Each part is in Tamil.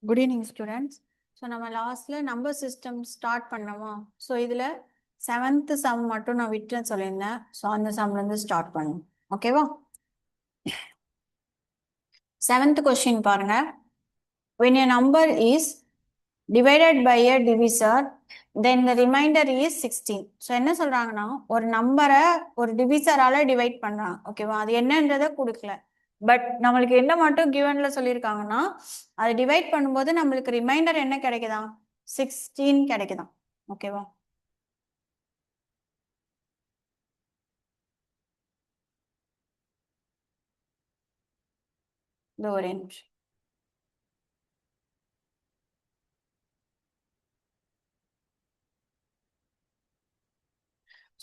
Good evening, students. So, நம்ம லாஸ்ட்ல நம்பர் சிஸ்டம் ஸ்டார்ட் பண்ணோமா? ஸோ இதில் 7th சம் மட்டும் நான் விட்டுன்னு சொல்லியிருந்தேன். ஸோ அந்த சம்லேருந்து ஸ்டார்ட் பண்ணும். ஓகேவா? 7th கொஸ்டின் பாருங்க. When a number is divided by a divisor, then the remainder is 16. So என்ன சொல்றாங்கன்னா, ஒரு நம்பரை ஒரு டிவிசரால டிவைட் பண்றாங்க. ஓகேவா? அது என்னன்றதை கொடுக்கல. பட் நம்மளுக்கு என்ன மட்டும் கிவன்ல சொல்லியிருக்காங்கன்னா, அதை டிவைட் பண்ணும்போது நம்மளுக்கு ரிமைண்டர் என்ன கிடைக்குதா? 16 கிடைக்குதான். ஓகேவா? இந்த ஒரே நிமிஷம்.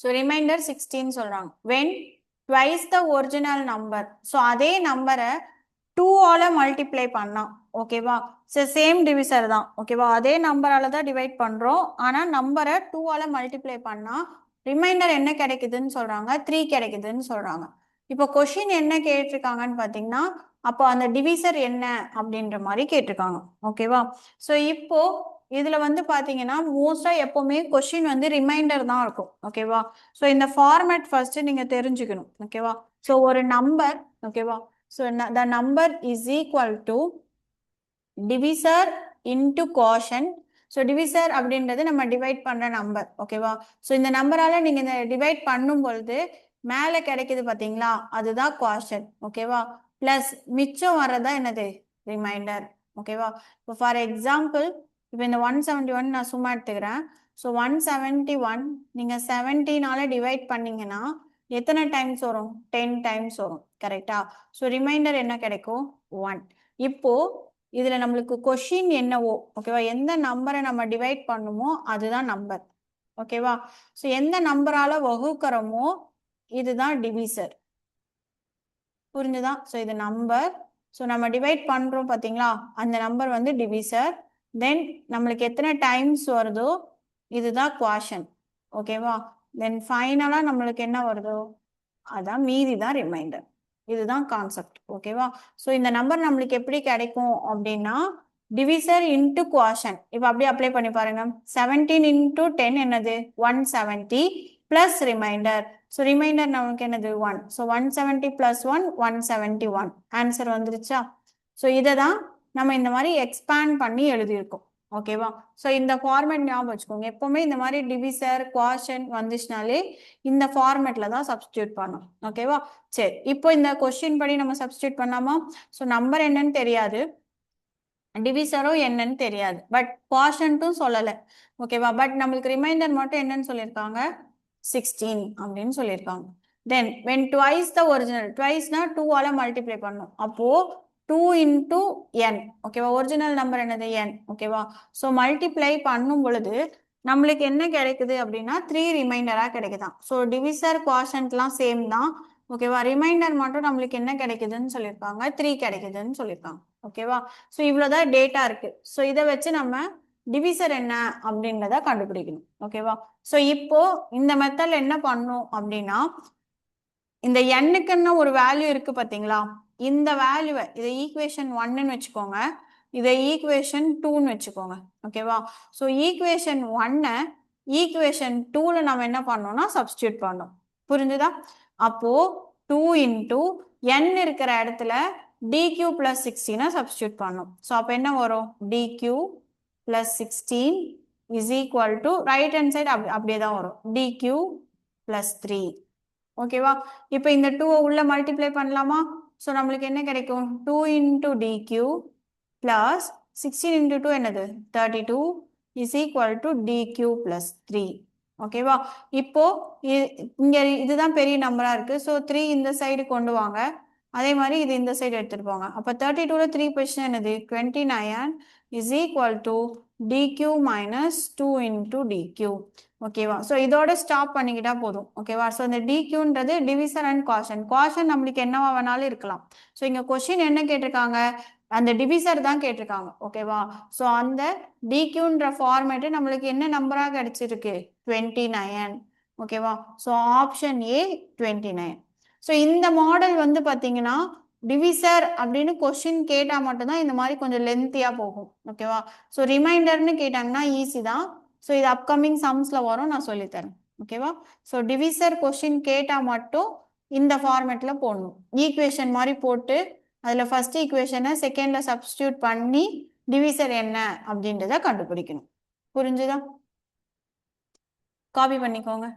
ஸோ ரிமைண்டர் 16 சொல்றாங்க. When twice the original number. So அதே நம்பரை 2ஆல மல்டிப்ளை பண்ணலாம். ஓகேவா? ஸோ சேம் டிவிசர் தான். ஓகேவா? அதே நம்பரால தான் டிவைட் பண்றோம். ஆனா நம்பரை 2ஆல மல்டிப்ளை பண்ணா ரிமைண்டர் என்ன கிடைக்குதுன்னு சொல்றாங்க? 3 கிடைக்குதுன்னு சொல்றாங்க. இப்போ கொஸ்டின் என்ன கேட்டிருக்காங்கன்னு பாத்தீங்கன்னா, அப்போ அந்த டிவிசர் என்ன அப்படின்ற மாதிரி கேட்டிருக்காங்க. ஓகேவா? ஸோ இப்போ இதுல வந்து பாத்தீங்கன்னா மோஸ்டா எப்பவுமே கொஸ்டின் வந்து ரிமைண்டர் தான் இருக்கும். ஓகேவா? ஸோ இந்த ஃபார்மேட் ஃபர்ஸ்ட் நீங்க தெரிஞ்சுக்கணும். ஓகேவா? ஸோ ஒரு நம்பர், ஓகேவா? So the number is equal to divisor into quotient. So divisor அப்படின்றது நம்ம டிவைட் பண்ற நம்பர். ஓகேவா? ஸோ இந்த நம்பரால நீங்க இந்த டிவைட் பண்ணும் பொழுது மேலே கிடைக்குது பாத்தீங்களா, அதுதான் குவாஷன். ஓகேவா? பிளஸ் மிச்சம் வர்றதா என்னது? ரிமைண்டர். ஓகேவா? இப்போ ஃபார் எக்ஸாம்பிள், இப்போ இந்த 171 நான் சும்மா எடுத்துக்கிறேன். ஸோ 171 நீங்க 17ஆல டிவைட் பண்ணீங்கன்னா எத்தனை டைம்ஸ் வரும்? 10 டைம்ஸ் வரும். கரெக்டா? ஸோ ரிமைண்டர் என்ன கிடைக்கும்? 1. இப்போ இதுல நம்மளுக்கு கொஸ்டின் என்னவோ, ஓகேவா, எந்த நம்பரை நம்ம டிவைட் பண்ணுமோ அதுதான் நம்பர். ஓகேவா? ஸோ எந்த நம்பரால வகுக்கிறோமோ இதுதான் டிவிசர். புரிஞ்சுதா? ஸோ இது நம்பர். ஸோ நம்ம டிவைட் பண்றோம் பாத்தீங்களா, அந்த நம்பர் வந்து டிவிசர். தென் நம்மளுக்கு எத்தனை டைம்ஸ் வருதோ இதுதான் குவாஷன். ஓகேவா? தென் ஃபைனலா நம்மளுக்கு என்ன வருதோ அதான் மீதி தான் ரிமைண்டர். இதுதான் கான்செப்ட். ஓகேவா? ஸோ இந்த நம்பர் நம்மளுக்கு எப்படி கிடைக்கும் அப்படின்னா, டிவிசர் இன்டு குவாஷன். இப்போ அப்படியே அப்ளை பண்ணி பாருங்க. 17 இன்டு 10 என்னது? 170 பிளஸ் ரிமைண்டர். ஸோ ரிமைண்டர் நமக்கு என்னது? 1. So 170 plus 1 171. ஆன்சர் வந்துருச்சா? ஸோ இதை தான் நம்ம இந்த மாதிரி எக்ஸ்பேண்ட் பண்ணி எழுதியிருக்கோம். ஓகேவா? ஸோ இந்த ஃபார்மேட் ஞாபகம் வச்சுக்கோங்க. எப்பவுமே இந்த மாதிரி டிவிசர் குவாஷன் வந்துச்சுனாலே இந்த ஃபார்மேட்ல தான் சப்ஸ்டியூட் பண்ணணும். ஓகேவா? சரி, இப்போ இந்த கொஸ்டின் படி நம்ம சப்ஸ்டியூட் பண்ணாமா? ஸோ நம்பர் என்னன்னு தெரியாது, டிவிசரும் என்னன்னு தெரியாது, பட் குவாஷன்ட்டும் சொல்லலை. ஓகேவா? பட் நம்மளுக்கு ரிமைண்டர் மட்டும் என்னன்னு சொல்லியிருக்காங்க? 16 அப்படின்னு சொல்லியிருக்காங்க. Then when twice the original. ட்வைஸ்னா 2ஆல மல்டிப்ளை பண்ணும். அப்போ 2 இன்டூ என். ஓகேவா? ஒரிஜினல் நம்பர் என்னது? என். ஓகேவா? ஸோ மல்டிப்ளை பண்ணும் பொழுது நம்மளுக்கு என்ன கிடைக்குது அப்படின்னா 3 ரிமைண்டரா கிடைக்குதான். ஸோ டிவிசர் குவாஷன்ட்லாம் சேம் தான். ஓகேவா? ரிமைண்டர் மட்டும் நம்மளுக்கு என்ன கிடைக்குதுன்னு சொல்லியிருக்காங்க? 3 கிடைக்குதுன்னு சொல்லியிருக்காங்க. ஓகேவா? ஸோ இவ்வளோதான் டேட்டா இருக்கு. ஸோ இதை வச்சு நம்ம டிவிசர் என்ன அப்படின்றத கண்டுபிடிக்கணும். ஓகேவா? ஸோ இப்போ இந்த மெத்தட்ல என்ன பண்ணும் அப்படின்னா, இந்த எண்ணுக்குன்னு ஒரு வேல்யூ இருக்கு பாத்தீங்களா, இந்த வேல்யூவை இதை ஈக்குவேஷன் 1ன்னு வச்சுக்கோங்க, இதை ஈக்குவேஷன் 2ன்னு வச்சுக்கோங்க. ஓகேவா? ஸோ ஈக்குவேஷன் 1 ஈக்குவேஷன் 2ல நம்ம என்ன பண்ணோம்னா சப்ஸ்டியூட் பண்ணோம். புரிஞ்சுதா? அப்போ 2 இன்டூ n இருக்கிற இடத்துல dq பிளஸ் 16 சப்ஸ்டியூட் பண்ணோம். ஸோ அப்போ என்ன வரும்? dq plus 16 is equal to right hand side அப்படியே தான் வரும், dq பிளஸ் 3. ஓகேவா? இப்போ இந்த 2 உள்ள மல்டிப்ளை பண்ணலாமா? ஸோ நம்மளுக்கு என்ன கிடைக்கும்? 2 இன்டூ டிக்யூ பிளஸ் 16 இன்டூ 2 என்னது? 32 இஸ் ஈக்குவல் டு டிக்யூ பிளஸ் 3. ஓகேவா? இப்போ இங்க இதுதான் பெரிய நம்பரா இருக்கு. ஸோ 3 இந்த சைடு கொண்டு வாங்க, அதே மாதிரி இது இந்த சைடு எடுத்துட்டு போங்க. அப்போ 32ல 3 போயிடுச்சுன்னா என்னது? 29 is equal to dq minus 2 into dq. ஓகேவா? ஸோ இதோட ஸ்டாப் பண்ணிக்கிட்டா போதும். ஓகேவா? ஸோ இந்த டிக்யூன்றது டிவிசர் அண்ட் குவாஷன். குவாஷன் நம்மளுக்கு என்னவா வேணாலும் இருக்கலாம். ஸோ இங்க கொஸ்டின் என்ன கேட்டிருக்காங்க? அந்த டிவிசர் தான் கேட்டிருக்காங்க. ஓகேவா? ஸோ அந்த டிக்யூன்ற ஃபார்மேட் நம்மளுக்கு என்ன நம்பரா கிடைச்சிருக்கு? 29. ஓகேவா? So option A 29. ஸோ இந்த மாடல் வந்து பாத்தீங்கன்னா டிவிசர் அப்படின்னு கொஸ்டின் கேட்டால் மட்டும்தான் இந்த மாதிரி கொஞ்சம் லென்த்தியாக போகும். ஓகேவா? ஸோ ரிமைண்டர்னு கேட்டாங்கன்னா ஈஸி தான். ஸோ இது அப்கமிங் சம்ஸில் வரும், நான் சொல்லித்தரேன். ஓகேவா? ஸோ டிவிசர் கொஸ்டின் கேட்டால் மட்டும் இந்த ஃபார்மேட்டில் போடணும். ஈக்குவேஷன் மாதிரி போட்டு அதில் ஃபர்ஸ்ட் ஈக்குவேஷனை செகண்டில் சப்ஸ்டியூட் பண்ணி டிவிசர் என்ன அப்படின்றத கண்டுபிடிக்கணும். புரிஞ்சுதா? காப்பி பண்ணிக்கோங்க.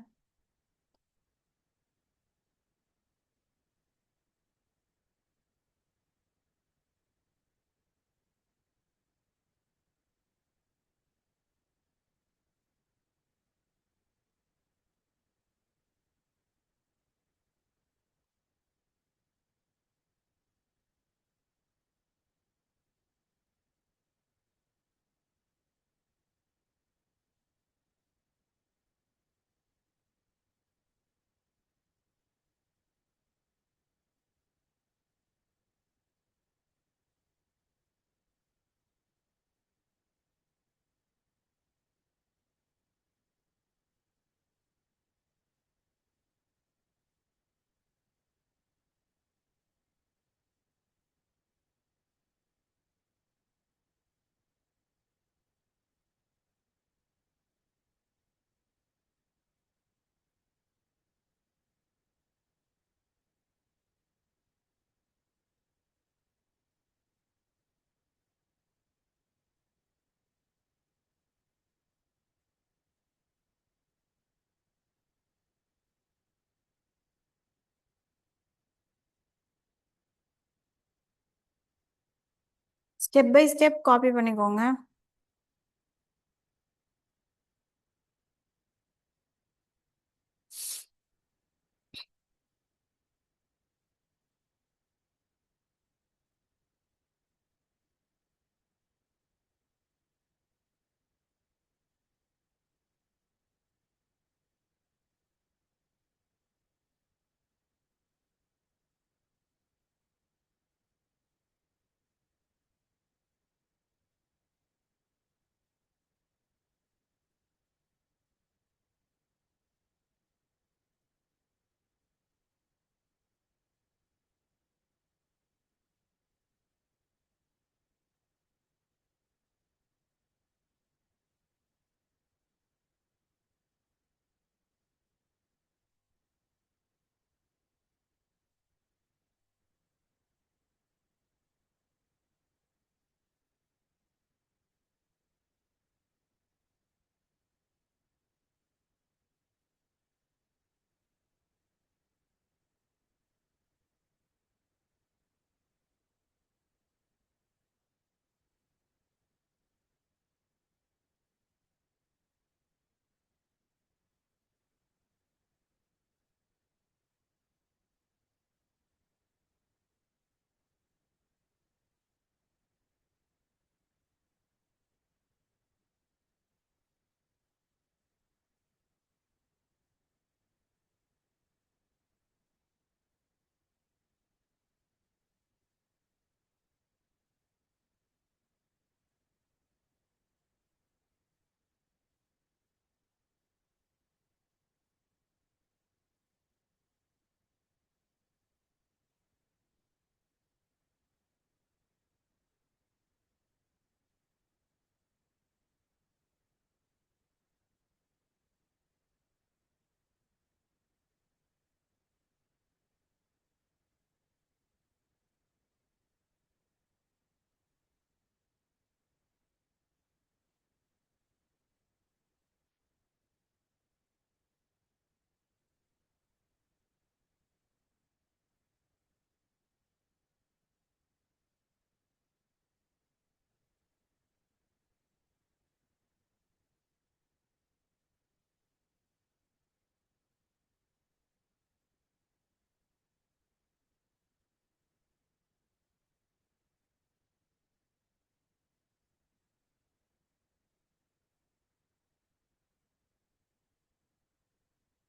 ஸ்டெப் பை ஸ்டெப் காப்பி பண்ணிக்கோங்க.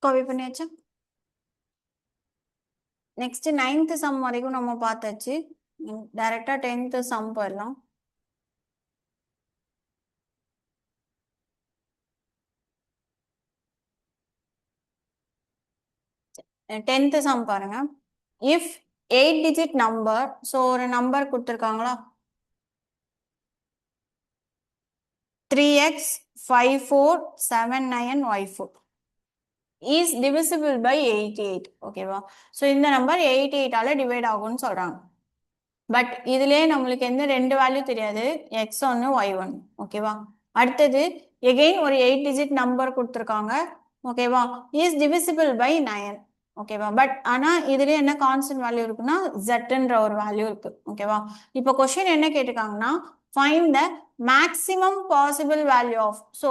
காப்பி பண்ணியாச்சா? நெக்ஸ்ட் 9th சம் வரைக்கும் நம்ம பார்த்தாச்சு. டைரக்டா 10th சம் போயிடலாம். 10th சம் பாருங்க. If 8 digit number. ஸோ ஒரு நம்பர் கொடுத்துருக்காங்களா, 3x5479y4 is divisible by 88. ஓகேவா? ஸோ இந்த நம்பர் 88 ஆல டிவைட் ஆகும்னு சொல்றாங்க. பட் இதுலயே நம்மளுக்கு எந்த ரெண்டு வேல்யூ தெரியாது, x1 y1. ஓகேவா? அடுத்தது எகெயின் ஒரு 8 டிஜிட் நம்பர் கொடுத்துருக்காங்க. ஓகேவா? Is divisible by 9. ஓகேவா? பட் ஆனா இதுல என்ன கான்ஸ்டன்ட் வேல்யூ இருக்குன்னா zன்ற ஒரு வேல்யூ இருக்கு. ஓகேவா? இப்போ கொஸ்டின் என்ன கேட்டிருக்காங்கன்னா find the maximum possible value of. So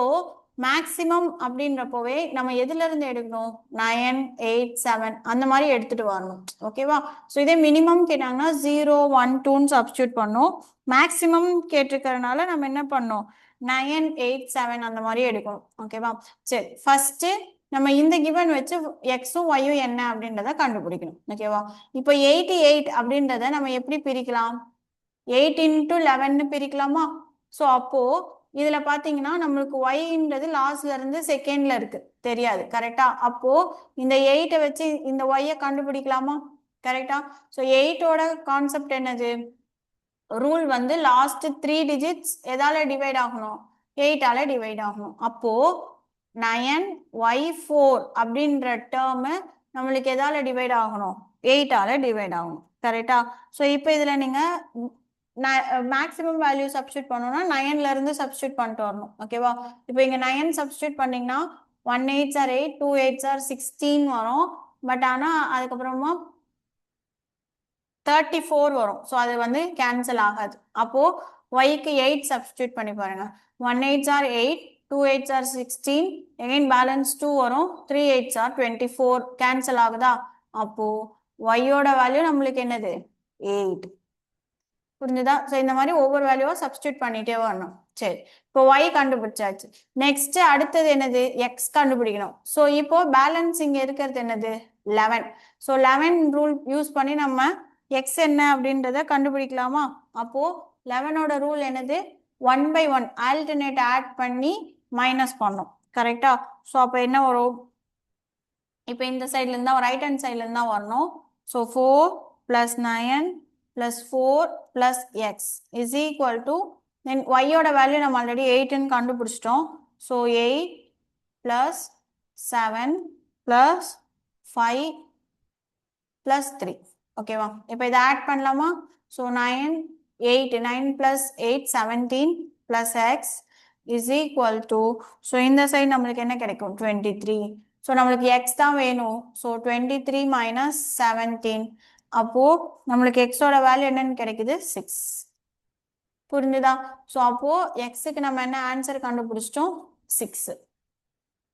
maximum அப்படின்றப்போவே நம்ம எதுல இருந்து எடுக்கணும், 9, 8, 7 அந்த மாதிரி எடுத்துட்டு வரணும். ஓகேவா? ஸோ இதே மினிமம் கேட்டாங்கன்னா 0, 1, 2ன்னு சப்ஸ்டியூட் பண்ணோம். மேக்ஸிமம் கேட்டிருக்கிறதுனால நம்ம என்ன பண்ணோம், 9, 8, 7 அந்த மாதிரி எடுக்கணும். ஓகேவா? சரி, ஃபர்ஸ்ட் நம்ம இந்த கிவன் வச்சு எக்ஸும் ஒய்யும் என்ன அப்படின்றத கண்டுபிடிக்கணும். ஓகேவா? இப்போ 88 அப்படின்றத நம்ம எப்படி பிரிக்கலாம், 8 into 11 பிரிக்கலாமா? ஸோ அப்போ இதுல பாத்தீங்கன்னா நம்மளுக்கு ஒய்ன்றது லாஸ்ட்ல இருந்து செகண்ட்ல இருக்கு, தெரியாது. கரெக்டா? அப்போ இந்த 8 வச்சு இந்த ஒய்யை கண்டுபிடிக்கலாமா? கரெக்டா? ஸோ 8ஓட கான்செப்ட் என்னது, ரூல் வந்து லாஸ்ட் 3 டிஜிட்ஸ் எதால டிவைட் ஆகணும், 8 ஆல டிவைட் ஆகணும். அப்போ 9y4 அப்படின்ற டேர்ம் நம்மளுக்கு எதால டிவைட் ஆகணும், 8 ஆல டிவைட் ஆகணும். கரெக்டா? ஸோ இப்போ இதுல நீங்க மேக்ஸிமம் வேல்யூ சப்ஸ்டியூட் பண்ணணும்னா 9ல இருந்து சப்ஸ்டியூட் பண்ணிட்டு வரணும். ஓகேவா? இப்போ இங்க 9 சப்ஸ்டியூட் பண்ணீங்கன்னா 1 8s are 8, 2 8s are 16 வரும். பட் ஆனா அதுக்கப்புறமா 34 வரும். ஸோ அது வந்து கேன்சல் ஆகாது. அப்போ ஒய்க்கு 8 சப்ஸ்டியூட் பண்ணி பாருங்க. 1 8s are 8, 2 8s are 16, again balance 2 வரும், 3 8s are 24. கேன்சல் ஆகுதா? அப்போ ஒய்யோட வேல்யூ நம்மளுக்கு என்னது, 8. புரிஞ்சுதா? ஸோ இந்த மாதிரி ஒவ்வொரு வேல்யூவா சப்ஸ்டியூட் பண்ணிட்டே வரணும். சரி, இப்போ ஒய் கண்டுபிடிச்சாச்சு. நெக்ஸ்ட் அடுத்தது என்னது, எக்ஸ் கண்டுபிடிக்கணும். ஸோ இப்போ பேலன்ஸ் இங்க இருக்கிறது என்னது, 11. ஸோ 11 ரூல் யூஸ் பண்ணி நம்ம எக்ஸ் என்ன அப்படின்றத கண்டுபிடிக்கலாமா? அப்போ 11ஓட ரூல் என்னது, 1/1 ஆல்டர்னேட் ஆட் பண்ணி மைனஸ் பண்ணோம். கரெக்டா? ஸோ அப்போ என்ன வரும், இப்போ இந்த சைட்ல இருந்தா ரைட் ஹேண்ட் சைட்ல இருந்தா வரணும். So 4 + 9 + 4 + x is equal to, then ஒய்யோட வேல்யூ நம்ம ஆல்ரெடி 8ன்னு கண்டுபிடிச்சிட்டோம். ஸோ 8 + 7 + 5 + 3. ஓகேவா? இப்போ இதை ஆட் பண்ணலாமா? So 9 8 9 + 8 17 + x is equal to, so இந்த சைடு நம்மளுக்கு என்ன கிடைக்கும், 23. ஸோ நம்மளுக்கு எக்ஸ் தான் வேணும். ஸோ 23 - 17. அப்போ நம்மளுக்கு எக்ஸோட வேல்யூ என்னன்னு கிடைக்குது, 6. புரிஞ்சுதா? ஸோ அப்போ எக்ஸுக்கு நம்ம என்ன ஆன்சர் கண்டுபிடிச்சிட்டோம், 6.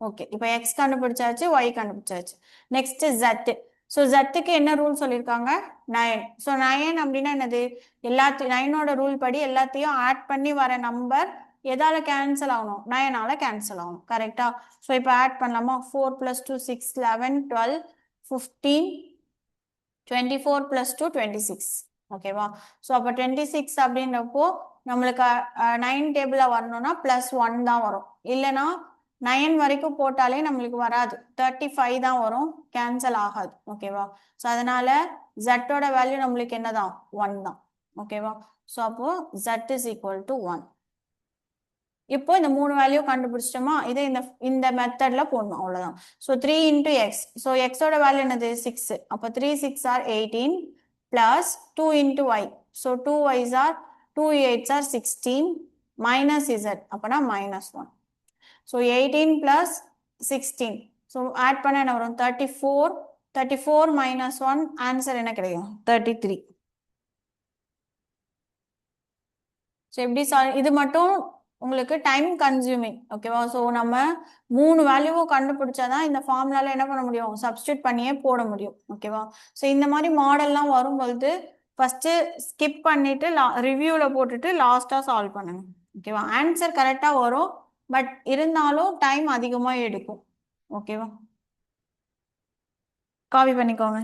ஓகே, இப்போ எக்ஸ் கண்டுபிடிச்சாச்சு, ஒய் கண்டுபிடிச்சாச்சு. Next jet. ஸோ ஜெட்டுக்கு என்ன ரூல் சொல்லியிருக்காங்க, 9. ஸோ 9 அப்படின்னா என்னது, எல்லாத்தையும் 9ஓட ரூல் படி எல்லாத்தையும் ஆட் பண்ணி வர நம்பர் எதால கேன்சல் ஆகணும், 9ஆல கேன்சல் ஆகணும். கரெக்டா? ஸோ இப்போ ஆட் பண்ணலாமா, 4 + 2 6 11 12 15 24 + 2 26. ஓகேவா? ஸோ அப்போ 26 அப்படின்றப்போ நம்மளுக்கு 9 டேபிள வரணும்னா +1 தான் வரும். இல்லைன்னா 9 வரைக்கும் போட்டாலே நம்மளுக்கு வராது, 35 தான் வரும், கேன்சல் ஆகாது. ஓகேவா? ஸோ அதனால ஜெட்டோட வேல்யூ நம்மளுக்கு என்னதான், 1 தான். ஓகேவா? ஸோ அப்போ z இஸ் ஈக்குவல் டு 1. இப்போ இந்த 3 வேல்யூ கண்டுபிடிச்சிட்டோமா, இதை இந்த மெத்தட்ல போடணும், அவ்வளவுதான். So 3 × x. ஸோ எக்ஸோட வேல்யூ என்னது, 6. அப்போ 3 6 are 18 + 2 × y. So 2 y's are 2 8's are 16 minus z. அப்போனா -1. ஸோ 18 + 16. ஸோ ஆட் பண்ண என்ன வரும், 34. 34 - 1 ஆன்சர் என்ன கிடைக்கும், 33. ஸோ எப்படி இது மட்டும் உங்களுக்கு டைம் கன்சியூமிங். ஓகேவா? ஸோ நம்ம 3 வேல்யூவும் கண்டுபிடிச்சாதான் இந்த ஃபார்முலால என்ன பண்ண முடியும், சப்ஸ்டியூட் பண்ணியே போட முடியும். ஓகேவா? ஸோ இந்த மாதிரி மாடல்லாம் வரும்பொழுது ஃபர்ஸ்ட் ஸ்கிப் பண்ணிட்டு ரிவ்யூல போட்டுட்டு லாஸ்டா சால்வ் பண்ணுங்க. ஓகேவா? ஆன்சர் கரெக்டா வரும், பட் இருந்தாலும் டைம் அதிகமா எடுக்கும். ஓகேவா? காப்பி பண்ணிக்கோங்க.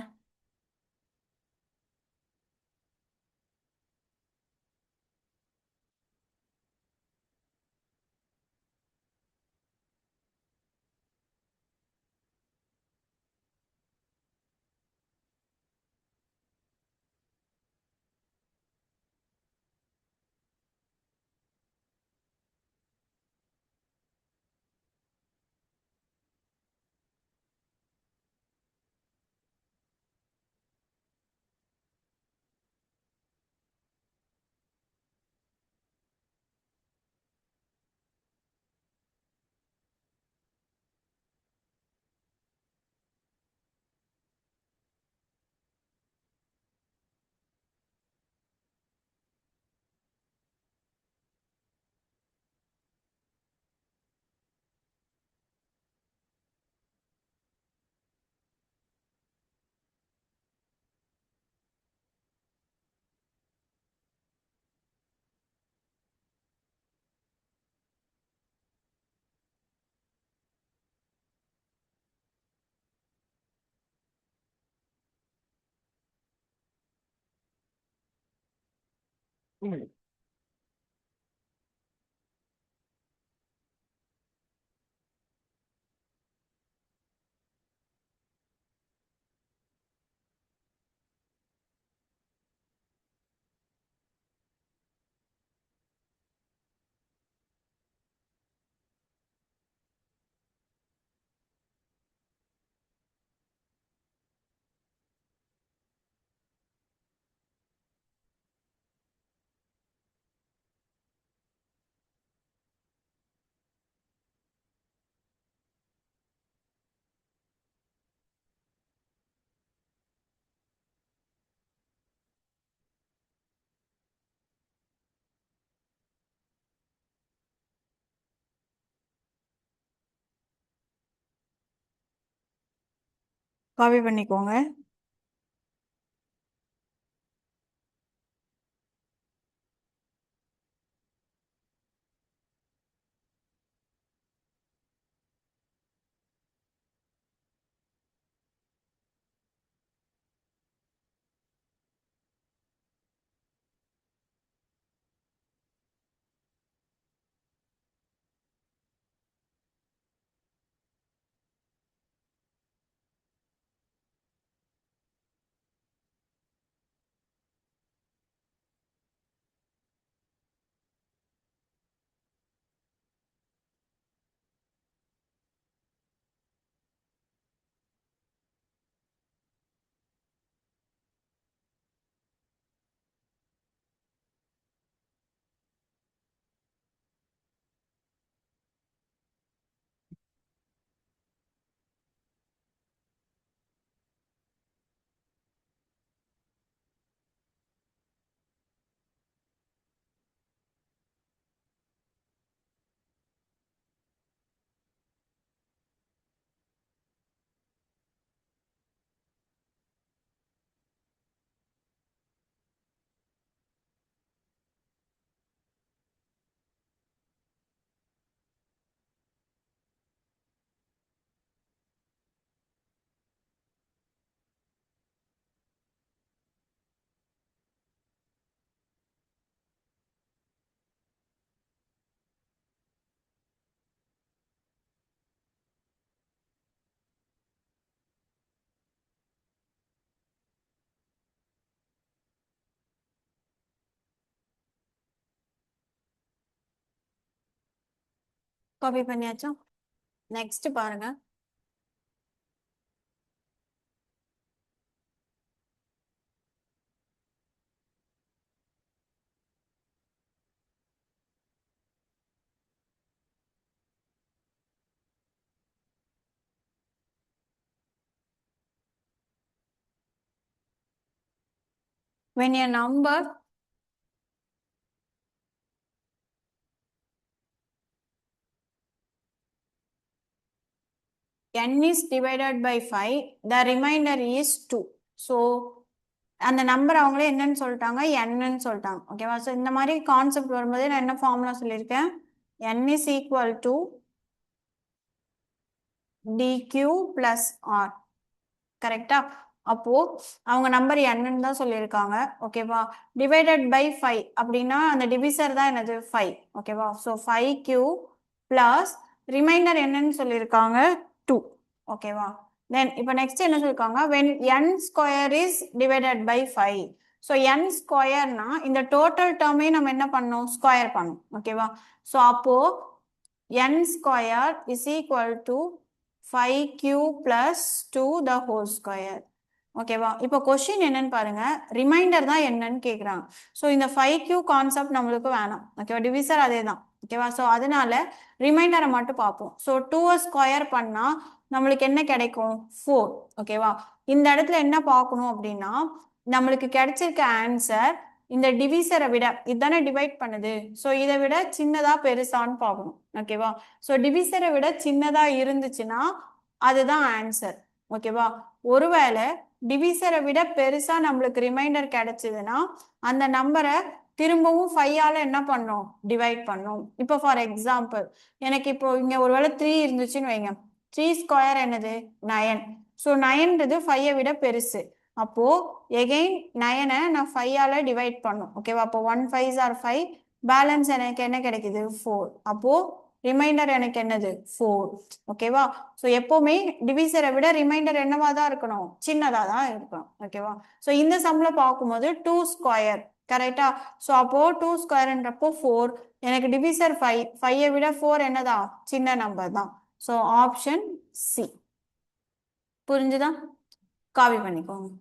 காப்பி பண்ணிக்கோங்க. காப்பி பண்ணியாச்சா? நெக்ஸ்ட் பாருங்க. When a number n is divided by 5, the remainder is 2. So அந்த நம்பர் அவங்களே என்னன்னு சொல்லிட்டாங்க, என்னன்னு சொல்லிட்டாங்க. ஓகேவா? ஸோ இந்த மாதிரி கான்செப்ட் வரும்போது நான் என்ன ஃபார்முலா சொல்லியிருக்கேன், n is equal to dq plus r. கரெக்டா? அப்போ அவங்க நம்பர் என்னன்னு தான் சொல்லியிருக்காங்க. ஓகேவா? டிவைடட் பை 5 அப்படின்னா அந்த டிவிசர் தான் என்னது 5. ஓகேவா? ஸோ 5q பிளஸ் ரிமைண்டர் என்னன்னு சொல்லியிருக்காங்க 2. ஓகேவா? தென் இப்போ நெக்ஸ்ட் என்ன சொல்லியிருக்காங்க, when n square is divided by 5. So n ஸ்கொயர்னா இந்த டோட்டல் டேர்மே நம்ம என்ன பண்ணோம், ஸ்கொயர் பண்ணோம். ஓகேவா? ஸோ அப்போ n square is equal to 5q plus 2 the whole square. ஓகேவா? இப்போ கொஸ்டின் என்னன்னு பாருங்க, ரிமைண்டர் தான் என்னன்னு கேட்குறாங்க. ஸோ இந்த 5q கான்செப்ட் நம்மளுக்கு வேணாம். ஓகேவா? டிவிசர் அதே தான். ஓகேவா? ஸோ அதனால ரிமைண்டரை மட்டும் பார்ப்போம். ஸோ 2 ஸ்கொயர் பண்ணா நம்மளுக்கு என்ன கிடைக்கும், 4. ஓகேவா? இந்த இடத்துல என்ன பார்க்கணும் அப்படின்னா, நம்மளுக்கு கிடைச்சிருக்க ஆன்சர் இந்த டிவிசரை விட, இதுதானே டிவைட் பண்ணுது, ஸோ இதை விட சின்னதா பெருசான்னு பார்க்கணும். ஓகேவா? ஸோ டிவிசரை விட சின்னதா இருந்துச்சுன்னா அதுதான் ஆன்சர். ஓகேவா? ஒருவேளை டிவிசரை விட பெருசா நம்மளுக்கு ரிமைண்டர் கிடைச்சதுன்னா அந்த நம்பரை திரும்பவும் 5ஆல என்ன பண்ணும், டிவைட் பண்ணும். இப்போ ஃபார் எக்ஸாம்பிள் எனக்கு இப்போ இங்க ஒருவேளை 3 இருந்துச்சுன்னு வைங்க, 3 ஸ்கொயர் என்னது 9. ஸோ 9ன்றது 5ஐ விட பெருசு. அப்போ எகெயின் 9 நான் 5ஆல டிவைட் பண்ணும். ஓகேவா? அப்போ 1 5s are 5, பேலன்ஸ் எனக்கு என்ன கிடைக்குது 4. அப்போ ரிமைண்டர் எனக்கு என்னது 4. ஓகேவா? ஸோ எப்பவுமே டிவிசரை விட ரிமைண்டர் என்னவா தான் இருக்கணும், சின்னதா தான் இருக்கணும். ஓகேவா? ஸோ இந்த சம்ல பார்க்கும்போது 2 ஸ்கொயர் கரெக்டா? ஸோ அப்போ 2 ஸ்கொயர்ன்றப்போ 4, எனக்கு டிவிசர் 5, 5ஐ விட 4 என்னதான், சின்ன நம்பர் தான். So option C. புரிஞ்சுதா? காப்பி பண்ணிக்கோங்க.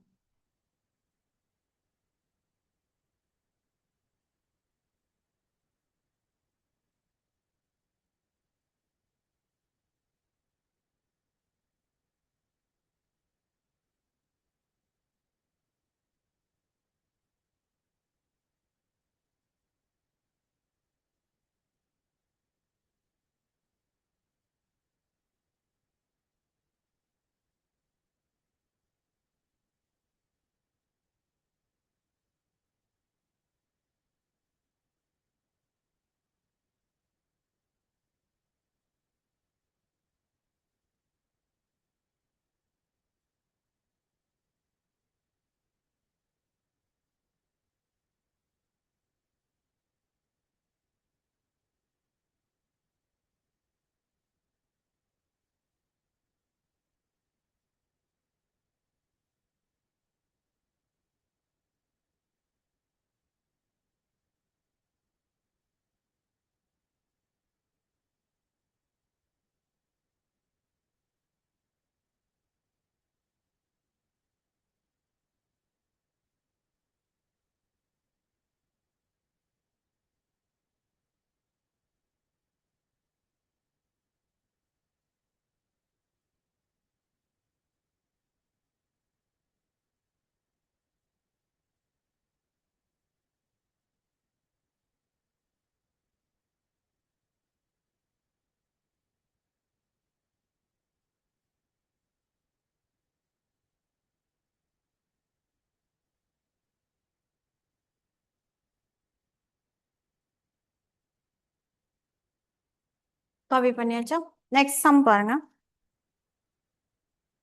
காப்பி பண்ணியாச்சா? நெக்ஸ்ட் சம் பாருங்க.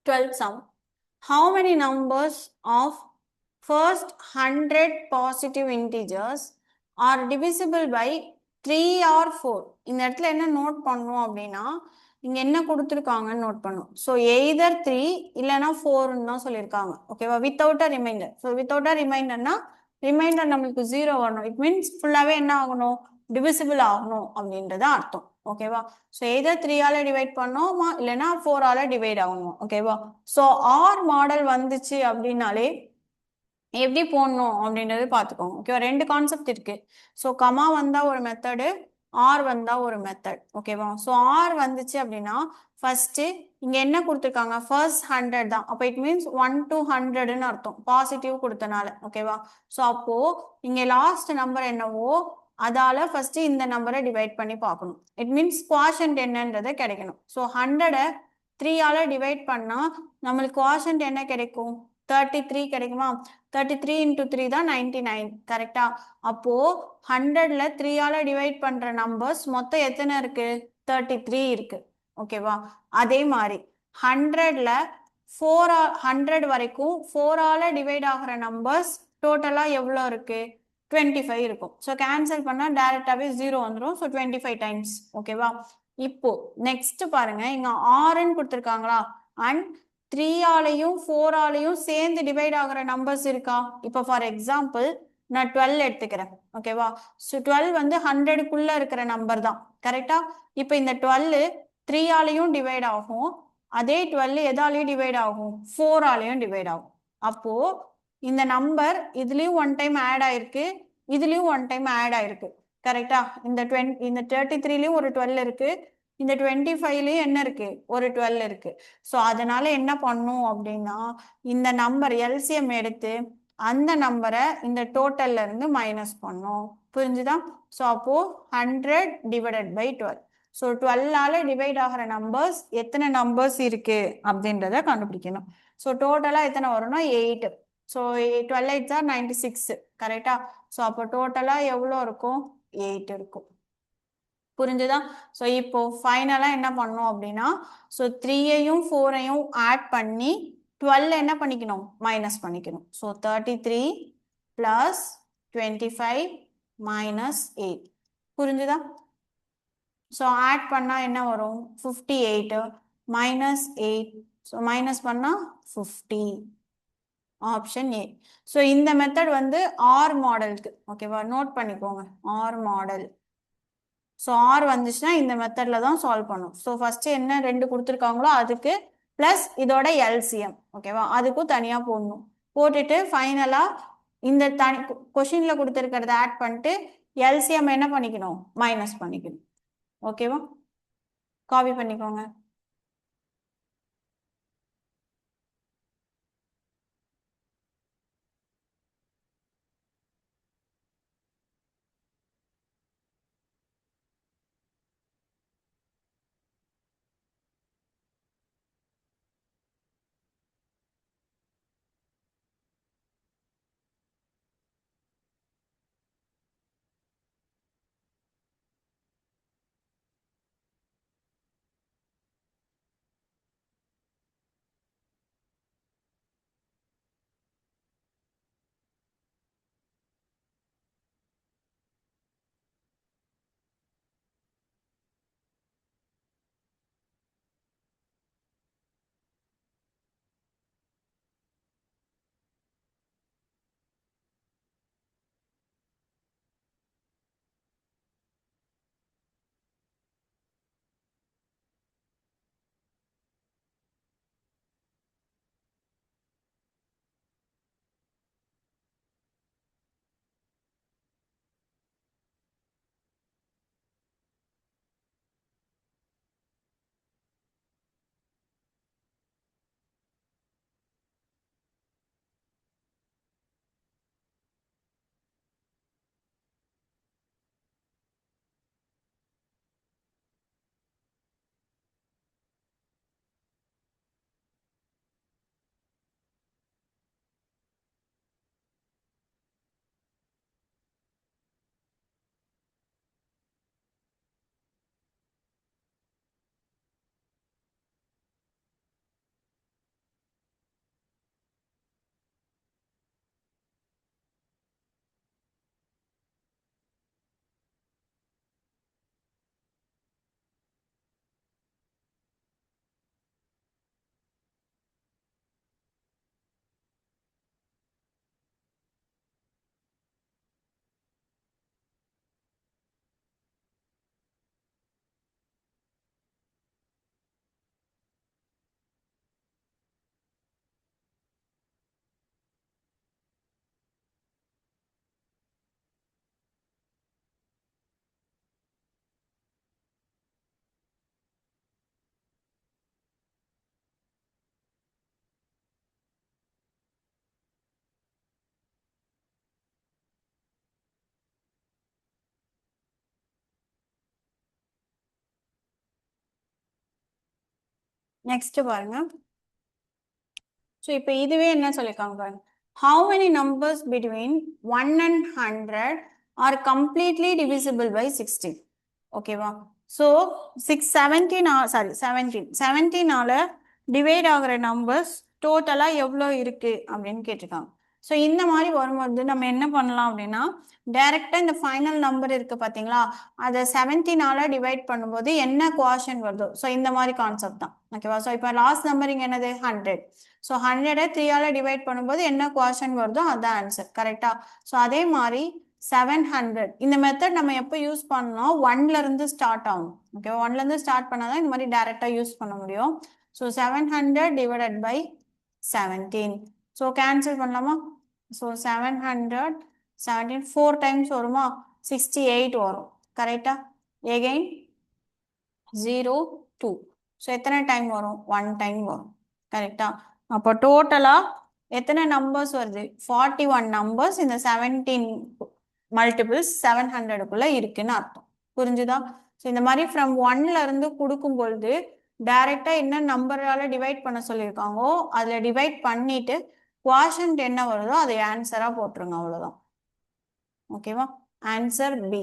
12th sum. How many numbers of first 100 positive integers are divisible by 3 or 4? இந்த இடத்துல என்ன நோட் பண்ணும் அப்படின்னா, இங்க என்ன கொடுத்துருக்காங்கன்னு நோட் பண்ணும். ஸோ எய்தர் 3 இல்லைன்னா 4ன்னு தான் சொல்லியிருக்காங்க. ஓகேவா? Without a remainder. So without a ரிமைண்டர்னா ரிமைண்டர் நம்மளுக்கு 0 வரணும். இட் மீன்ஸ் ஃபுல்லாவே என்ன ஆகணும், டிவிசிபிள் ஆகணும் அப்படின்றத அர்த்தம். ஓகேவா? ஸோ எய்தர் 3ஆல டிவைட் பண்ணோமா இல்லைன்னா 4ஆல டிவைட் ஆகணும். ஓகேவா? ஸோ ஆர் மாடல் வந்துச்சு அப்படின்னாலே எப்படி போடணும் அப்படின்றது பார்த்துக்கோங்க. ஓகேவா? ரெண்டு கான்செப்ட் இருக்கு. ஸோ கமா வந்தா ஒரு மெத்தடு, ஆர் வந்தா ஒரு மெத்தட். ஓகேவா? ஸோ ஆர் வந்துச்சு அப்படின்னா ஃபர்ஸ்ட் இங்க என்ன கொடுத்துருக்காங்க, ஃபர்ஸ்ட் 100 தான். அப்போ இட் மீன்ஸ் 1 to 100ன்னு அர்த்தம், பாசிட்டிவ் கொடுத்தனால. ஓகேவா? ஸோ அப்போ இங்க லாஸ்ட் நம்பர் என்னவோ அதால ஃபர்ஸ்ட் இந்த நம்பரை டிவைட் பண்ணி பார்க்கணும். இட் மீன்ஸ் குவாஷன்ட் என்னன்றதை கிடைக்கணும். ஸோ 100-ஐ 3ஆல டிவைட் பண்ணா நம்மளுக்கு குவாஷன்ட் என்ன கிடைக்கும், 33 கிடைக்குமா? 33 into 3 தான் 99. கரெக்டா? அப்போ 100ல 3ஆல டிவைட் பண்ற நம்பர்ஸ் மொத்தம் எத்தனை இருக்கு, 33 இருக்கு. ஓகேவா? அதே மாதிரி 100ல 100 வரைக்கும் 4ஆல டிவைட் ஆகிற நம்பர்ஸ் டோட்டலா எவ்வளோ இருக்கு, 25 இருக்கும். ஸோ கேன்சல் பண்ணா டைரக்டாவே 0 வந்துடும். So 25 times. ஓகேவா? இப்போ நெக்ஸ்ட் பாருங்க, இங்க ஆறுன்னு கொடுத்துருக்காங்களா, அண்ட் 3ஆலையும் 4ஆலையும் சேர்ந்து டிவைட் ஆகிற நம்பர்ஸ் இருக்கா? இப்போ ஃபார் எக்ஸாம்பிள் நான் 12 எடுத்துக்கிறேன். ஓகேவா? ஸோ 12 வந்து 100க்குள்ள இருக்கிற நம்பர் தான். கரெக்டா? இப்போ இந்த 12 3ஆலையும் டிவைட் ஆகும், அதே 12 எதாலையும் டிவைட் ஆகும், 4ஆலையும் டிவைட் ஆகும். அப்போ இந்த நம்பர் இதுலயும் ஒன் டைம் ஆட் ஆயிருக்கு, இதுலயும் ஒன் டைம் ஆட் ஆயிருக்கு. கரெக்டா? இந்த 33லயும் ஒரு 12 இருக்கு, இந்த 25லயும் என்ன இருக்கு, ஒரு 12 இருக்கு. ஸோ அதனால என்ன பண்ணும் அப்படின்னா, இந்த நம்பர் எல்சிஎம் எடுத்து அந்த நம்பரை இந்த டோட்டல்ல இருந்து மைனஸ் பண்ணும். புரிஞ்சுதா? ஸோ அப்போ 100 டிவைடட் பை 12. ஸோ 12ஆல டிவைட் ஆகிற நம்பர்ஸ் எத்தனை நம்பர்ஸ் இருக்கு அப்படின்றத கண்டுபிடிக்கணும். ஸோ டோட்டலா எத்தனை வரும்னா 8. ஸோ 12 8 தான் 96. கரெக்டா? ஸோ அப்போ டோட்டலா எவ்வளோ இருக்கும், 8 இருக்கும். புரிஞ்சுதா? ஸோ இப்போ ஃபைனலா என்ன பண்ணோம் அப்படின்னா, ஸோ 3ஐயும் 4ஐயும் ஆட் பண்ணி 12 என்ன பண்ணிக்கணும் மைனஸ் பண்ணிக்கணும். So 33 plus 25 minus 8. புரிஞ்சுதா? ஸோ ஆட் பண்ணால் என்ன வரும் 58 மைனஸ் 8. ஸோ மைனஸ் பண்ணால் 50. Option A. ஸோ இந்த மெத்தட் வந்து ஆர் மாடலுக்கு. ஓகேவா, நோட் பண்ணிக்கோங்க ஆர் மாடல். ஸோ ஆர் வந்துச்சுன்னா இந்த மெத்தடில் தான் சால்வ் பண்ணும். ஸோ ஃபஸ்ட்டு என்ன ரெண்டு கொடுத்துருக்காங்களோ அதுக்கு ப்ளஸ் இதோட எல்சிஎம். ஓகேவா, அதுக்கும் தனியாக போடணும். போட்டுட்டு ஃபைனலாக இந்த தனி கொஷினில் கொடுத்துருக்கிறத ஆட் பண்ணிட்டு எல்சிஎம் என்ன பண்ணிக்கணும் மைனஸ் பண்ணிக்கணும். ஓகேவா, காப்பி பண்ணிக்கோங்க. நெக்ஸ்ட் பாருங்க. ஸோ இப்போ இதுவே என்ன சொல்லியிருக்காங்க பாருங்க. How many numbers between 1 and 100 are completely divisible by 16? ஓகேவா, ஸோ 17 17ஆல டிவைட் ஆகிற நம்பர்ஸ் டோட்டலாக எவ்வளோ இருக்கு அப்படின்னு கேட்டிருக்காங்க. ஸோ இந்த மாதிரி வரும்போது நம்ம என்ன பண்ணலாம் அப்படின்னா டைரெக்டாக இந்த ஃபைனல் நம்பர் இருக்கு பார்த்தீங்களா, அதை 17ஆல டிவைட் பண்ணும்போது என்ன குவாஷன் வருதோ, ஸோ இந்த மாதிரி கான்செப்ட் தான். ஓகேவா, ஸோ இப்போ லாஸ்ட் நம்பர் இங்கே என்னது 100. ஸோ 100 3ஆல டிவைட் பண்ணும்போது என்ன குவாஷன் வருதோ அதுதான் ஆன்சர். கரெக்டா? ஸோ அதே மாதிரி 700 இந்த மெத்தட் நம்ம எப்போ யூஸ் பண்ணோம் 1ல இருந்து ஸ்டார்ட் ஆகும். ஓகே, 1ல இருந்து ஸ்டார்ட் பண்ணாதான் இந்த மாதிரி டைரக்டா யூஸ் பண்ண முடியும். So 700 divided by 17. So cancel பண்ணலாமா? ஸோ 700 17 4 டைம்ஸ் வருமா, 68 வரும். கரெக்டா? எகைன் 0 2. ஸோ எத்தனை டைம் வரும், 1 டைம் வரும். கரெக்டா? அப்போ டோட்டலா எத்தனை நம்பர்ஸ் வருது, 41 நம்பர்ஸ் இந்த 17 மல்டிபிள்ஸ் 700க்குள்ள இருக்குன்னு அர்த்தம். புரிஞ்சுதா? ஸோ இந்த மாதிரி ஃப்ரம் 1ல இருந்து கொடுக்கும் பொழுது டைரக்டா என்ன நம்பரால டிவைட் பண்ண சொல்லியிருக்காங்கோ அதுல டிவைட் பண்ணிட்டு குவாஷன்ட் என்ன வருதோ அதை ஆன்சரா போட்டுருங்க, அவ்வளவுதான். ஓகேவா, ஆன்சர் பி.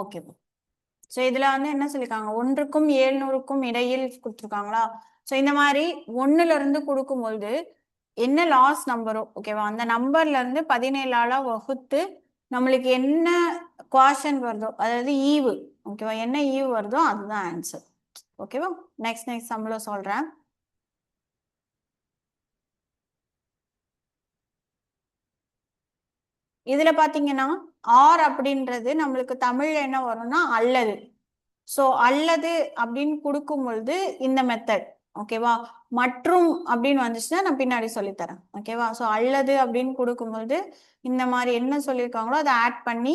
ஓகே. ஸோ இதுல வந்து என்ன சொல்லியிருக்காங்க, 1க்கும் 700க்கும் இடையில் கொடுத்துருக்காங்களா. ஸோ இந்த மாதிரி 1ல இருந்து கொடுக்கும்பொழுது என்ன லாஸ்ட் நம்பரோ ஓகேவா, அந்த நம்பர்ல இருந்து 17ஆல வகுத்து நம்மளுக்கு என்ன குவாஷன் வருதோ, அதாவது ஈவு ஓகேவா, என்ன ஈவு வருதோ அதுதான் ஆன்சர். ஓகேவா. நெக்ஸ்ட் சம்ல சொல்றேன். இதுல பாத்தீங்கன்னா ஆர் அப்படின்றது நம்மளுக்கு தமிழ்ல என்ன வரும்னா அல்லது. ஸோ அல்லது அப்படின்னு கொடுக்கும் பொழுது இந்த மெத்தட் ஓகேவா. மற்றும் அப்படின்னு வந்துச்சுன்னா நான் பின்னாடி சொல்லித்தரேன் ஓகேவா. ஸோ அல்லது அப்படின்னு கொடுக்கும்பொழுது இந்த மாதிரி என்ன சொல்லியிருக்காங்களோ அதை ஆட் பண்ணி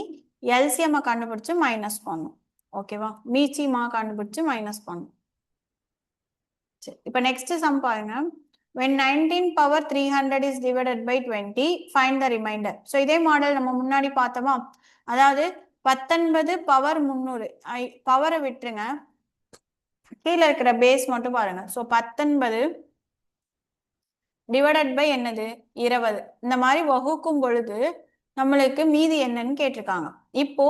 எல்சிஎம் கண்டுபிடிச்சு மைனஸ் பண்ணும் ஓகேவா. மீச்சியமா கண்டுபிடிச்சு மைனஸ் பண்ணும். சரி, இப்போ நெக்ஸ்ட் சம் பாருங்க. when 19 power 300 is divided by 20 find the remainder. So இதே மாடல் நம்ம முன்னாடி பார்த்தோமா, அதாவது 19 பவர் 300 பவரை விட்டுருங்க, கீழே இருக்கிற பேஸ் மட்டும் பாருங்க. ஸோ 19 டிவைடட் பை என்னது 20, இந்த மாதிரி வகுக்கும் பொழுது நம்மளுக்கு மீதி என்னன்னு கேட்டிருக்காங்க. இப்போ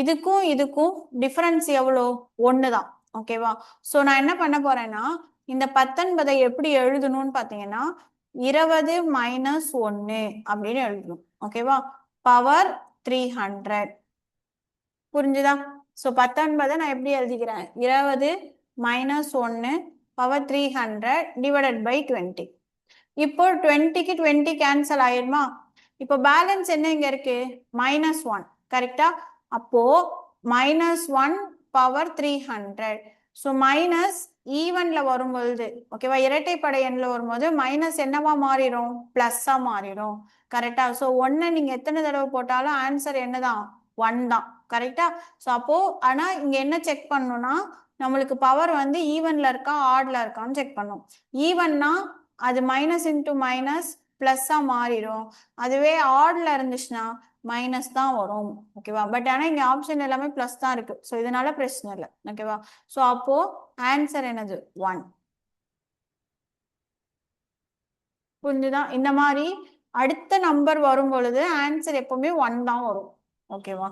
இதுக்கும் இதுக்கும் டிஃபரன்ஸ் எவ்வளோ, 1 தான் ஓகேவா. ஸோ நான் என்ன பண்ண போறேன்னா இந்த 19 எப்படி எழுதணும்னு பார்த்தீங்கன்னா 20 மைனஸ் 1 அப்படின்னு எழுதணும் ஓகேவா. பவர் 300 புரிஞ்சுதா. ஸோ 19 நான் எப்படி எழுதிக்கிறேன், 20 மைனஸ் 1 பவர் 300 டிவைடட் பை 20. இப்போ 20க்கு 20 கேன்சல் ஆயிடுமா. இப்போ பேலன்ஸ் என்ன இங்க இருக்கு, -1 கரெக்டா. அப்போ -1 பவர் 300. ஸோ மைனஸ் ஈவன்ல வரும்பொழுது ஓகேவா, இரட்டைப்படை எண்ணில் வரும்போது மைனஸ் என்னவா மாறிடும், பிளஸ்ஸா மாறிடும் கரெக்டா. ஸோ 1 நீங்க எத்தனை தடவை போட்டாலும் ஆன்சர் என்னதான் 1 தான் கரெக்டா. ஸோ அப்போ ஆனா இங்க என்ன செக் பண்ணணும்னா நம்மளுக்கு பவர் வந்து ஈவன்ல இருக்கா ஆட்ல இருக்கான்னு செக் பண்ணும். ஈவன்னா அது மைனஸ் இன்டூ மைனஸ் பிளஸ்ஸா மாறிடும், அதுவே ஆட்ல இருந்துச்சுன்னா மைனஸ் தான் வரும் ஓகேவா. பட் ஆனா இங்க ஆப்ஷன் எல்லாமே பிளஸ் தான் இருக்கு, ஸோ இதனால பிரச்சனை இல்லை ஓகேவா. ஸோ அப்போ ஆன்சர் என்னது 1. புரிஞ்சுதான். இந்த மாதிரி அடுத்த நம்பர் வரும் பொழுது ஆன்சர் எப்பவுமே 1 தான் வரும் ஓகேவா.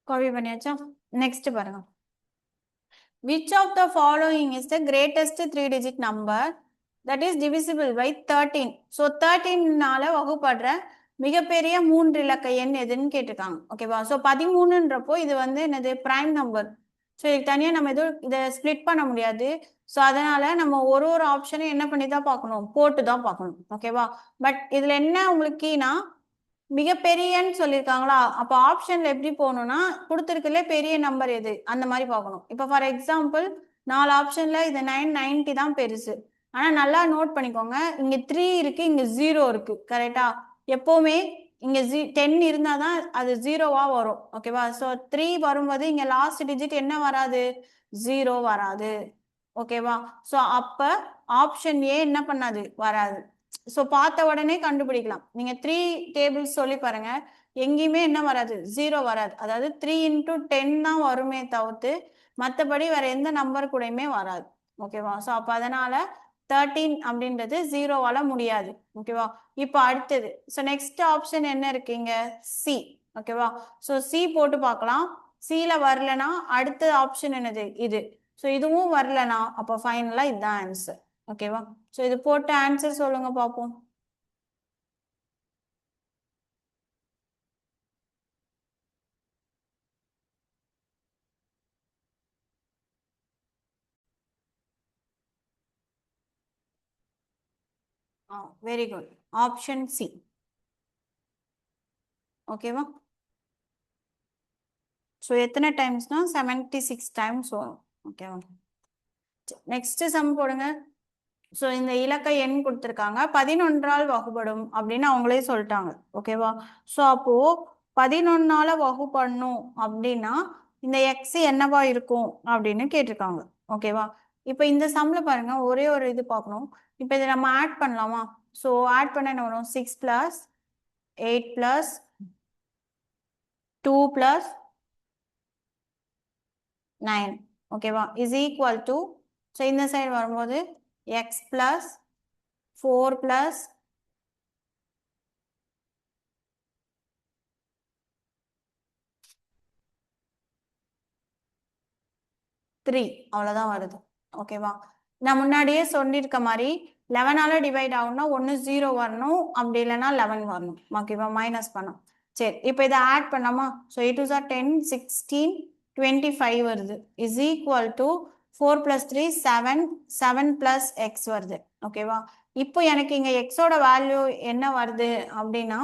காப்பி பண்ணியாச்சா. நெக்ஸ்ட் பாருங்க. Which of the following is the greatest 3-digit number that is divisible by 13? So 13னால வகுப்படுற மிகப்பெரிய 3 இலக்க எண் எதுன்னு கேட்டிருக்காங்க ஓகேவா. ஸோ 13ன்றப்போ இது வந்து என்னது பிரைம் நம்பர். ஸோ இதுக்கு தனியாக நம்ம எதுவும் இதை ஸ்பிளிட் பண்ண முடியாது. ஸோ அதனால நம்ம ஒரு ஒரு ஆப்ஷனும் என்ன பண்ணி தான் பார்க்கணும், போட்டு தான் பார்க்கணும் ஓகேவா. பட் இதுல என்ன உங்களுக்கு கீனா மிகப்பெரியன்னு சொல்லியிருக்காங்களா, அப்போ ஆப்ஷன்ல எப்படி போகணும்னா கொடுத்துருக்குல பெரிய நம்பர் எது அந்த மாதிரி பார்க்கணும். இப்போ ஃபார் எக்ஸாம்பிள் 4 ஆப்ஷன்ல இது 990 தான் பெருசு. ஆனா நல்லா நோட் பண்ணிக்கோங்க, இங்க 3 இருக்கு, இங்க 0 இருக்கு கரெக்டா. எப்பவுமே இங்க 10 இருந்தாதான் அது 0வா வரும் ஓகேவா. ஸோ 3 வரும்போது இங்க லாஸ்ட் டிஜிட் என்ன வராது, 0 வராது ஓகேவா. ஸோ அப்ப ஆப்ஷன் ஏ என்ன பண்ணாது, வராது. ஸோ பார்த்த உடனே கண்டுபிடிக்கலாம். நீங்க 3 டேபிள்ஸ் சொல்லி பாருங்க, எங்கேயுமே என்ன வராது, 0 வராது. அதாவது 3 × 10 தான் வருமே தவிர்த்து மற்றபடி வேற எந்த நம்பர் கூடயுமே வராது ஓகேவா. ஸோ அப்போ அதனால 13 அப்படின்றது ஜீரோவால முடியாது. ஓகேவா? இப்போ அடுத்தது. ஸோ நெக்ஸ்ட் ஆப்ஷன் என்ன இருக்கீங்க? சி. ஓகேவா? ஸோ சி போட்டு பார்க்கலாம். சில வரலனா அடுத்த ஆப்ஷன் என்னது? இது. ஸோ இதுவும் வரலனா அப்போ ஃபைனலா இதுதான் ஆன்சர். ஓகேவா? ஸோ இது போட்டு ஆன்சர் சொல்லுங்க பார்ப்போம். Very good. Option C. ஓகேவா? ஸோ எத்தனை டைம்ஸ்னா 76 டைம்ஸ் வரும். ஓகேவா? நெக்ஸ்ட் சம் போடுங்க. ஸோ இந்த இலக்க எண் கொடுத்துருக்காங்க 11ஆல் வகுப்படும் அப்படின்னு அவங்களே சொல்லிட்டாங்க. ஓகேவா? ஸோ அப்போ 11ஆல வகுப்படணும் அப்படின்னா இந்த எக்ஸ் என்னவா இருக்கும் அப்படின்னு கேட்டிருக்காங்க. ஓகேவா? இப்போ இந்த சம்ல பாருங்க ஒரே ஒரு இது பார்க்கணும். இப்போ இதை நம்ம ஆட் பண்ணலாமா? ஸோ ஆட் பண்ண என்ன வரும்? 6 + 8 + 2 + 9. ஓகேவா? இஸ் ஈக்குவல் டு, ஸோ இந்த சைடு வரும்போது எக்ஸ் + 4 + 3 அவ்வளோதான் வருது. ஓகேவா? நான் முன்னாடியே சொல்லியிருக்க மாதிரி 11ஆல டிவைட் ஆகும்னா ஒன்று 0 வரணும், அப்படி இல்லைன்னா 11 வரணும். ஓகேவா? மைனஸ் பண்ணோம். சரி, இப்போ இதை ஆட் பண்ணாமா? ஸோ 8 2 are 10, 16, 25 வருது. இஸ் ஈக்குவல் டு 4 + 3 7, 7 + எக்ஸ் வருது. ஓகேவா? இப்போ எனக்கு இங்கே எக்ஸோட வேல்யூ என்ன வருது அப்படின்னா,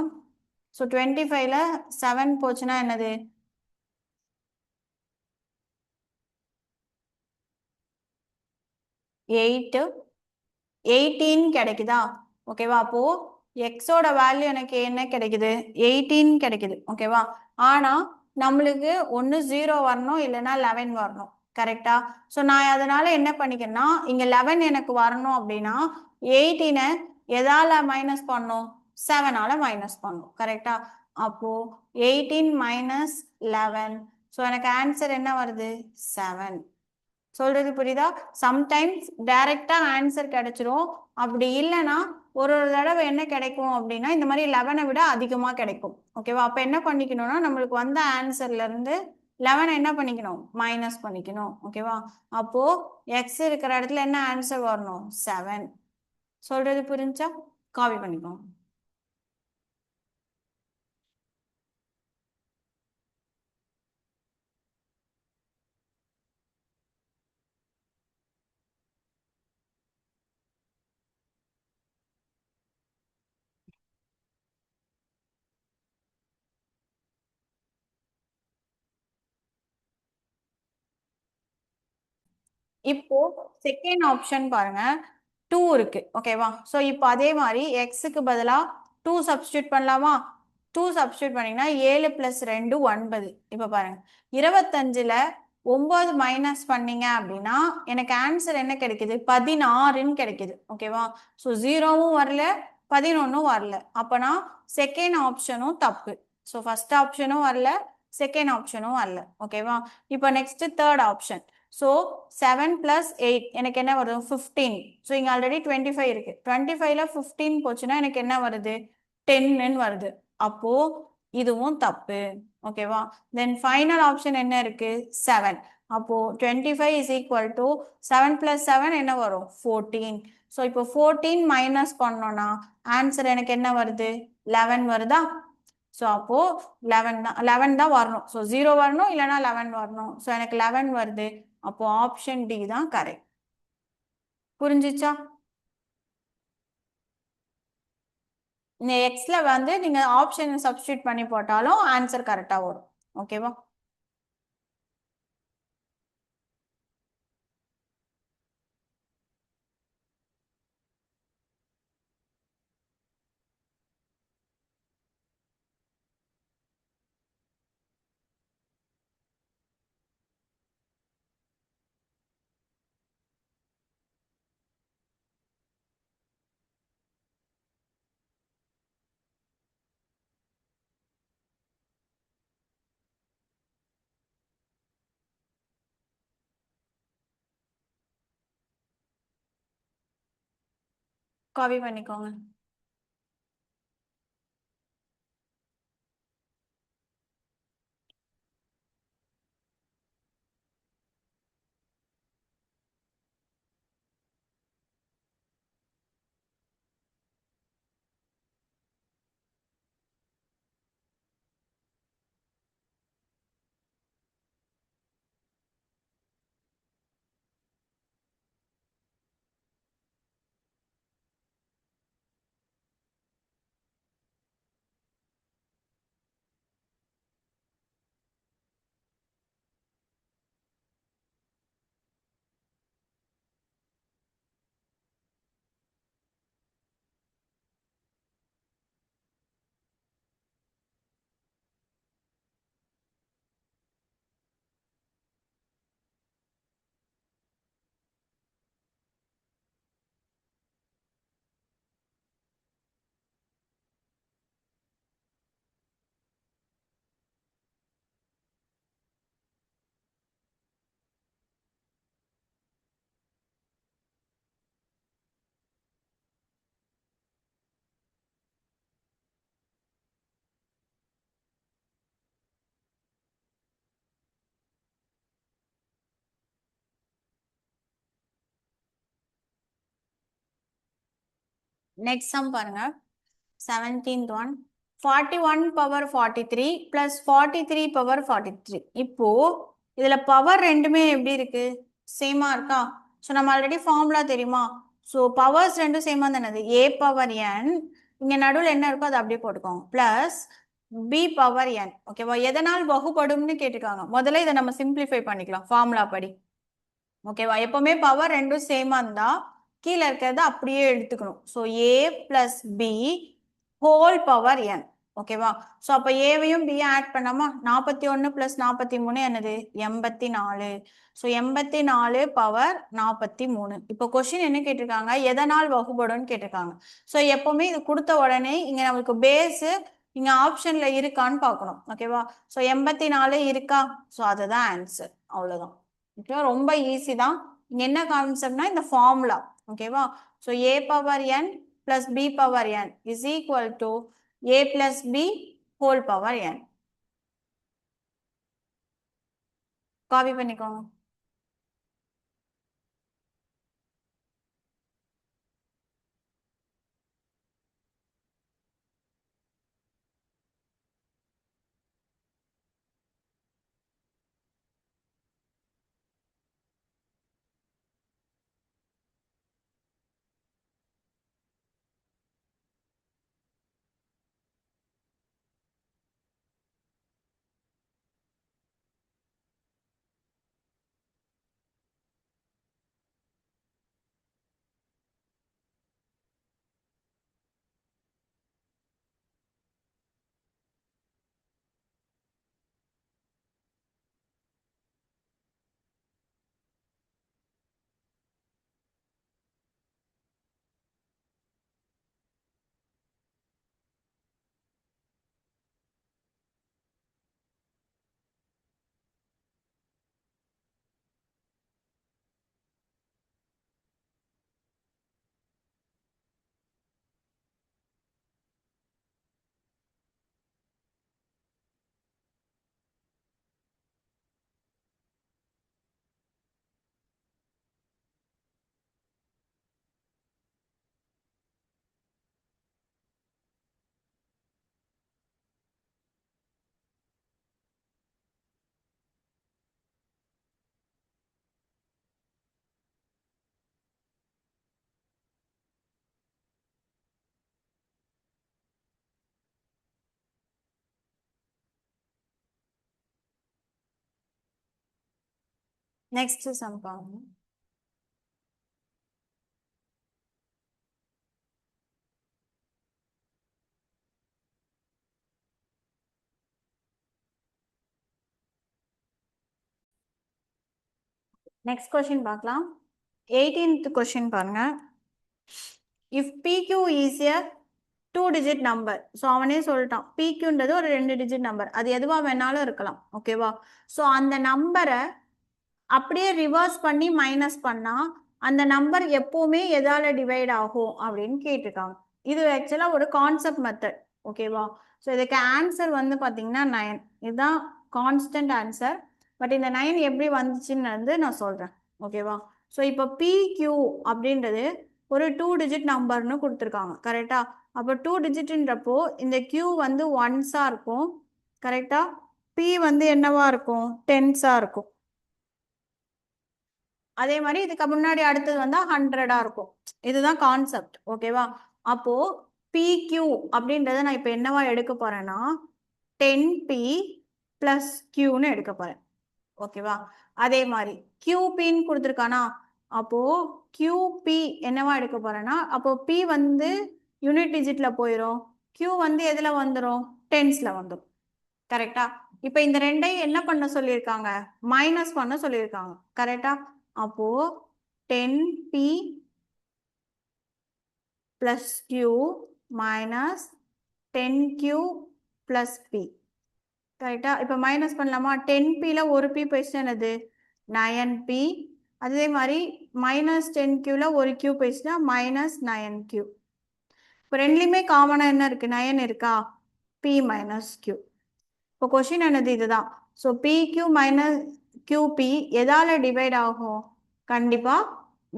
ஸோ 25ல 7 போச்சுன்னா என்னது? 8, 18 கிடைக்குதா? ஓகேவா? அப்போ எக்ஸோட வேல்யூ எனக்கு என்ன கிடைக்குது? 18 கிடைக்குது. ஓகேவா? ஆனா நம்மளுக்கு ஒன்று 0 வரணும், இல்லைன்னா 11 வரணும். கரெக்டா? ஸோ நான் அதனால என்ன பண்ணிக்கிறேன்னா, இங்க 11 எனக்கு வரணும் அப்படின்னா 18 எதால மைனஸ் பண்ணும்? 7ஆல மைனஸ் பண்ணும். கரெக்டா? அப்போ 18 - 11. ஸோ எனக்கு ஆன்சர் என்ன வருது? 7. சொல்றது புரியுதா? சம்டைம்ஸ் டைரக்டா ஆன்சர் கிடைச்சிரும். அப்படி இல்லைன்னா ஒரு ஒரு தடவை என்ன கிடைக்கும் அப்படின்னா இந்த மாதிரி 11 விட அதிகமா கிடைக்கும். ஓகேவா? அப்ப என்ன பண்ணிக்கணும்னா நம்மளுக்கு வந்த ஆன்சர்ல இருந்து 11 என்ன பண்ணிக்கணும்? மைனஸ் பண்ணிக்கணும். ஓகேவா? அப்போ எக்ஸ் இருக்கிற இடத்துல என்ன ஆன்சர் வரணும்? 7. சொல்றது புரிஞ்சா? காப்பி பண்ணிக்கோங்க. இப்போ செகண்ட் ஆப்ஷன் பாருங்க, 2 இருக்கு. ஓகேவா? ஸோ இப்போ அதே மாதிரி எக்ஸுக்கு பதிலாக 2 சப்ஸ்டியூட் பண்ணலாமா? 2 சப்ஸ்டியூட் பண்ணீங்கன்னா 7 + 2 9. இப்போ பாருங்க, 25ல் 9 மைனஸ் பண்ணீங்க அப்படின்னா எனக்கு ஆன்சர் என்ன கிடைக்குது? 16ன்னு கிடைக்குது. ஓகேவா? ஸோ 0வும் வரல, 11ம் வரல. அப்போனா செகண்ட் ஆப்ஷனும் தப்பு. ஸோ ஃபர்ஸ்ட் ஆப்ஷனும் வரல, செகண்ட் ஆப்ஷனும் வரல. ஓகேவா? இப்போ நெக்ஸ்ட் தேர்ட் ஆப்ஷன். ஸோ 7 + 8 எனக்கு என்ன வரும்? 15. ஸோ இங்கே ஆல்ரெடி 25 இருக்கு. 25ல 15 போச்சுன்னா எனக்கு என்ன வருது? 10ன்னு வருது. அப்போ இதுவும் தப்பு. ஓகேவா? தென் ஃபைனல் ஆப்ஷன் என்ன இருக்கு? 7. அப்போ 25 இஸ் ஈக்குவல் டு 7 + 7 என்ன வரும்? 14. ஸோ இப்போ 14 மைனஸ் பண்ணோம்னா ஆன்சர் எனக்கு என்ன வருது? 11 வருதா? ஸோ அப்போ 11 தான் வரணும். ஸோ 0 வரணும், இல்லைன்னா 11 வரணும். ஸோ எனக்கு 11 வருது. அப்போ ஆப்ஷன் டி தான் கரெக்ட். புரிஞ்சிச்சா? இந்த எக்ஸ்ல வந்து நீங்க ஆப்ஷன் சப்ஸ்டியூட் பண்ணி போட்டாலும் ஆன்சர் கரெக்டா வரும். ஓகேவா? காப்பி பண்ணிக்கோங்க. நெக்ஸ்ட் சம் பாருங்க. 17th one. 41 power 43 plus 43 power 43. இப்போ இதுல பவர் ரெண்டுமே எப்படி இருக்கு? சேமா இருக்கா? ஸோ நம்ம ஆல்ரெடி ஃபார்முலா தெரியுமா? ஸோ பவர்ஸ் ரெண்டும் சேமா தானே. ஏ பவர் என், இங்க நடுவில் என்ன இருக்கோ அதை அப்படியே போட்டுக்கோங்க, பிளஸ் பி பவர் என். ஓகேவா? எதனால் வகுப்படும்னு கேட்டுக்காங்க. முதல்ல இதை நம்ம சிம்பிளிஃபை பண்ணிக்கலாம் ஃபார்முலா படி. ஓகேவா? எப்பவுமே பவர் ரெண்டும் சேமா இருந்தா கீழே இருக்கிறத அப்படியே எடுத்துக்கணும். ஸோ ஏ பிளஸ் பி ஹோல் பவர் என். ஓகேவா? ஸோ அப்போ ஏவையும் பி ஆட் பண்ணாமா? 41 பிளஸ் 43 என்னது? 84. So 84 power 43. இப்போ கொஸ்டின் என்ன கேட்டிருக்காங்க? எதனால் வகுபடும்னு கேட்டிருக்காங்க. ஸோ எப்பவுமே இது கொடுத்த உடனே இங்க நம்மளுக்கு பேஸ் இங்க ஆப்ஷன்ல இருக்கான்னு பார்க்கணும். ஓகேவா? ஸோ 84 இருக்கா? ஸோ அதுதான் ஆன்சர். அவ்வளவுதான். ஓகேவா? ரொம்ப ஈஸி தான். இங்க என்ன கான்செப்ட்னா இந்த ஃபார்முலா. ஓகேவா? So a power n plus b power n is equal to a plus b whole power n. Copy பண்ணிக்கோங்க. நெக்ஸ்ட் சம் பாருங்க. நெக்ஸ்ட் கொஸ்டின் பார்க்கலாம். 18th கொஸ்டின் பாருங்க. If PQ is a 2-digit number. So அவனே சொல்லிட்டான் PQன்றது ஒரு 2 டிஜிட் நம்பர், அது எதுவா வேணாலும் இருக்கலாம். ஓகேவா? ஸோ அந்த நம்பரை அப்படியே ரிவர்ஸ் பண்ணி மைனஸ் பண்ணா அந்த நம்பர் எப்பவுமே எதால டிவைட் ஆகும் அப்படின்னு கேட்டிருக்காங்க. இது ஆக்சுவலா ஒரு கான்செப்ட் மெத்தட். ஓகேவா? ஸோ இதுக்கு ஆன்சர் வந்து பார்த்தீங்கன்னா 9. இதுதான் கான்ஸ்டன்ட் ஆன்சர். பட் இந்த 9 எப்படி வந்துச்சுன்னு வந்து நான் சொல்றேன். ஓகேவா? ஸோ இப்போ PQ அப்படின்றது ஒரு 2 டிஜிட் நம்பர்னு கொடுத்துருக்காங்க. கரெக்டா? அப்போ 2 டிஜிட்ன்றப்போ இந்த Q வந்து ஒன்ஸா இருக்கும். கரெக்டா? P வந்து என்னவா இருக்கும்? டென்ஸா இருக்கும். அதே மாதிரி இதுக்கு முன்னாடி அடுத்தது வந்து 100-ஆ இருக்கும். இதுதான் கான்செப்ட். ஓகேவா? அப்போ PQ அப்படின்றத நான் இப்போ என்னவா எடுக்க போறேன்னா 10P plus Qன்னு எடுக்க போறேன். ஓகேவா? அதே மாதிரி QPன்னு கொடுத்துருக்கானா அப்போ QP என்னவா எடுக்க போறேன்னா அப்போ P வந்து யூனிட் டிஜிட்ல போயிடும். Q வந்து எதுல வந்துடும்? டென்ஸ்ல வந்துடும். கரெக்டா? இப்ப இந்த ரெண்டையும் என்ன பண்ண சொல்லியிருக்காங்க? மைனஸ் பண்ண சொல்லியிருக்காங்க. கரெக்டா? அப்போ 10P plus Q minus 10Q plus P. கரெக்டா? இப்ப மைனஸ் பண்ணலாமா? 10Pல ஒரு P போயிடுச்சுன்னா என்னது? 9P. அதே மாதிரி மைனஸ் 10Qல ஒரு Q போயிடுச்சுன்னா மைனஸ் 9Q. இப்போ ரெண்டுலையுமே காமனா என்ன இருக்கு? 9 இருக்கா? P minus Q. இப்போ கொஸ்டின் என்னது? இதுதான். ஸோ PQ மைனஸ் QP எதால டிவைட் ஆகும்? கண்டிப்பா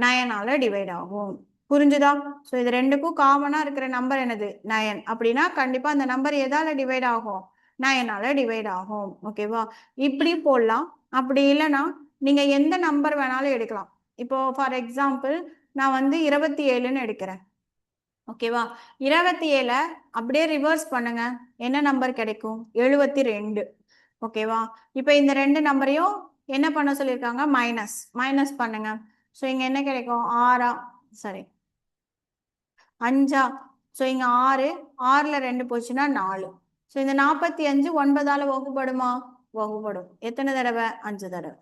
9ஆல டிவைட் ஆகும். புரிஞ்சுதா? ஸோ இது ரெண்டுக்கும் காமனா இருக்கிற நம்பர் என்னது? 9. அப்படின்னா கண்டிப்பா அந்த நம்பர் எதால டிவைட் ஆகும்? 9ஆல டிவைட் ஆகும். ஓகேவா? இப்படி போடலாம். அப்படி இல்லைன்னா நீங்க எந்த நம்பர் வேணாலும் எடுக்கலாம். இப்போ ஃபார் எக்ஸாம்பிள் நான் வந்து 27ன்னு எடுக்கிறேன். ஓகேவா? 27 அப்படியே ரிவர்ஸ் பண்ணுங்க. என்ன நம்பர் கிடைக்கும்? 72. ஓகேவா? இப்போ இந்த ரெண்டு நம்பரையும் என்ன பண்ண சொல்லியிருக்காங்க? மைனஸ் பண்ணுங்க. ஸோ இங்க என்ன கிடைக்கும்? 6 சரி 5. ஸோ இங்க 6 6ல 2 போச்சுன்னா 4. ஸோ இந்த 45 9ஆல வகுப்படுமா? வகுப்படும். எத்தனை தடவை? 5 தடவை.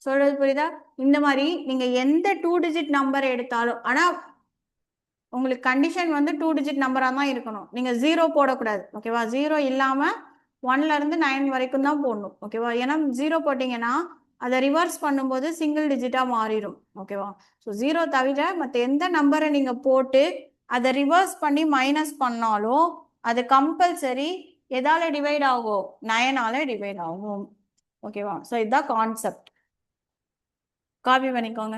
சொல்றது புரியுதா? இந்த மாதிரி நீங்க எந்த 2 டிஜிட் நம்பர் எடுத்தாலும் ஆனா உங்களுக்கு கண்டிஷன் வந்து 2 டிஜிட் நம்பரா தான் இருக்கணும். நீங்க 0 போடக்கூடாது. ஓகேவா? 0 இல்லாம 1ல இருந்து 9 வரைக்கும் தான் போடணும். ஓகேவா? ஏன்னா 0 போட்டீங்கன்னா அதை ரிவர்ஸ் பண்ணும்போது சிங்கிள் டிஜிட்டா மாறிடும். ஓகேவா? ஸோ 0 தவிர மற்ற எந்த நம்பரை நீங்க போட்டு அதை ரிவர்ஸ் பண்ணி மைனஸ் பண்ணாலும் அது கம்பல்சரி எதால டிவைட் ஆகும்? 9ஆல டிவைட் ஆகும். ஓகேவா? ஸோ இதுதான் கான்செப்ட். காப்பி பண்ணிக்கோங்க.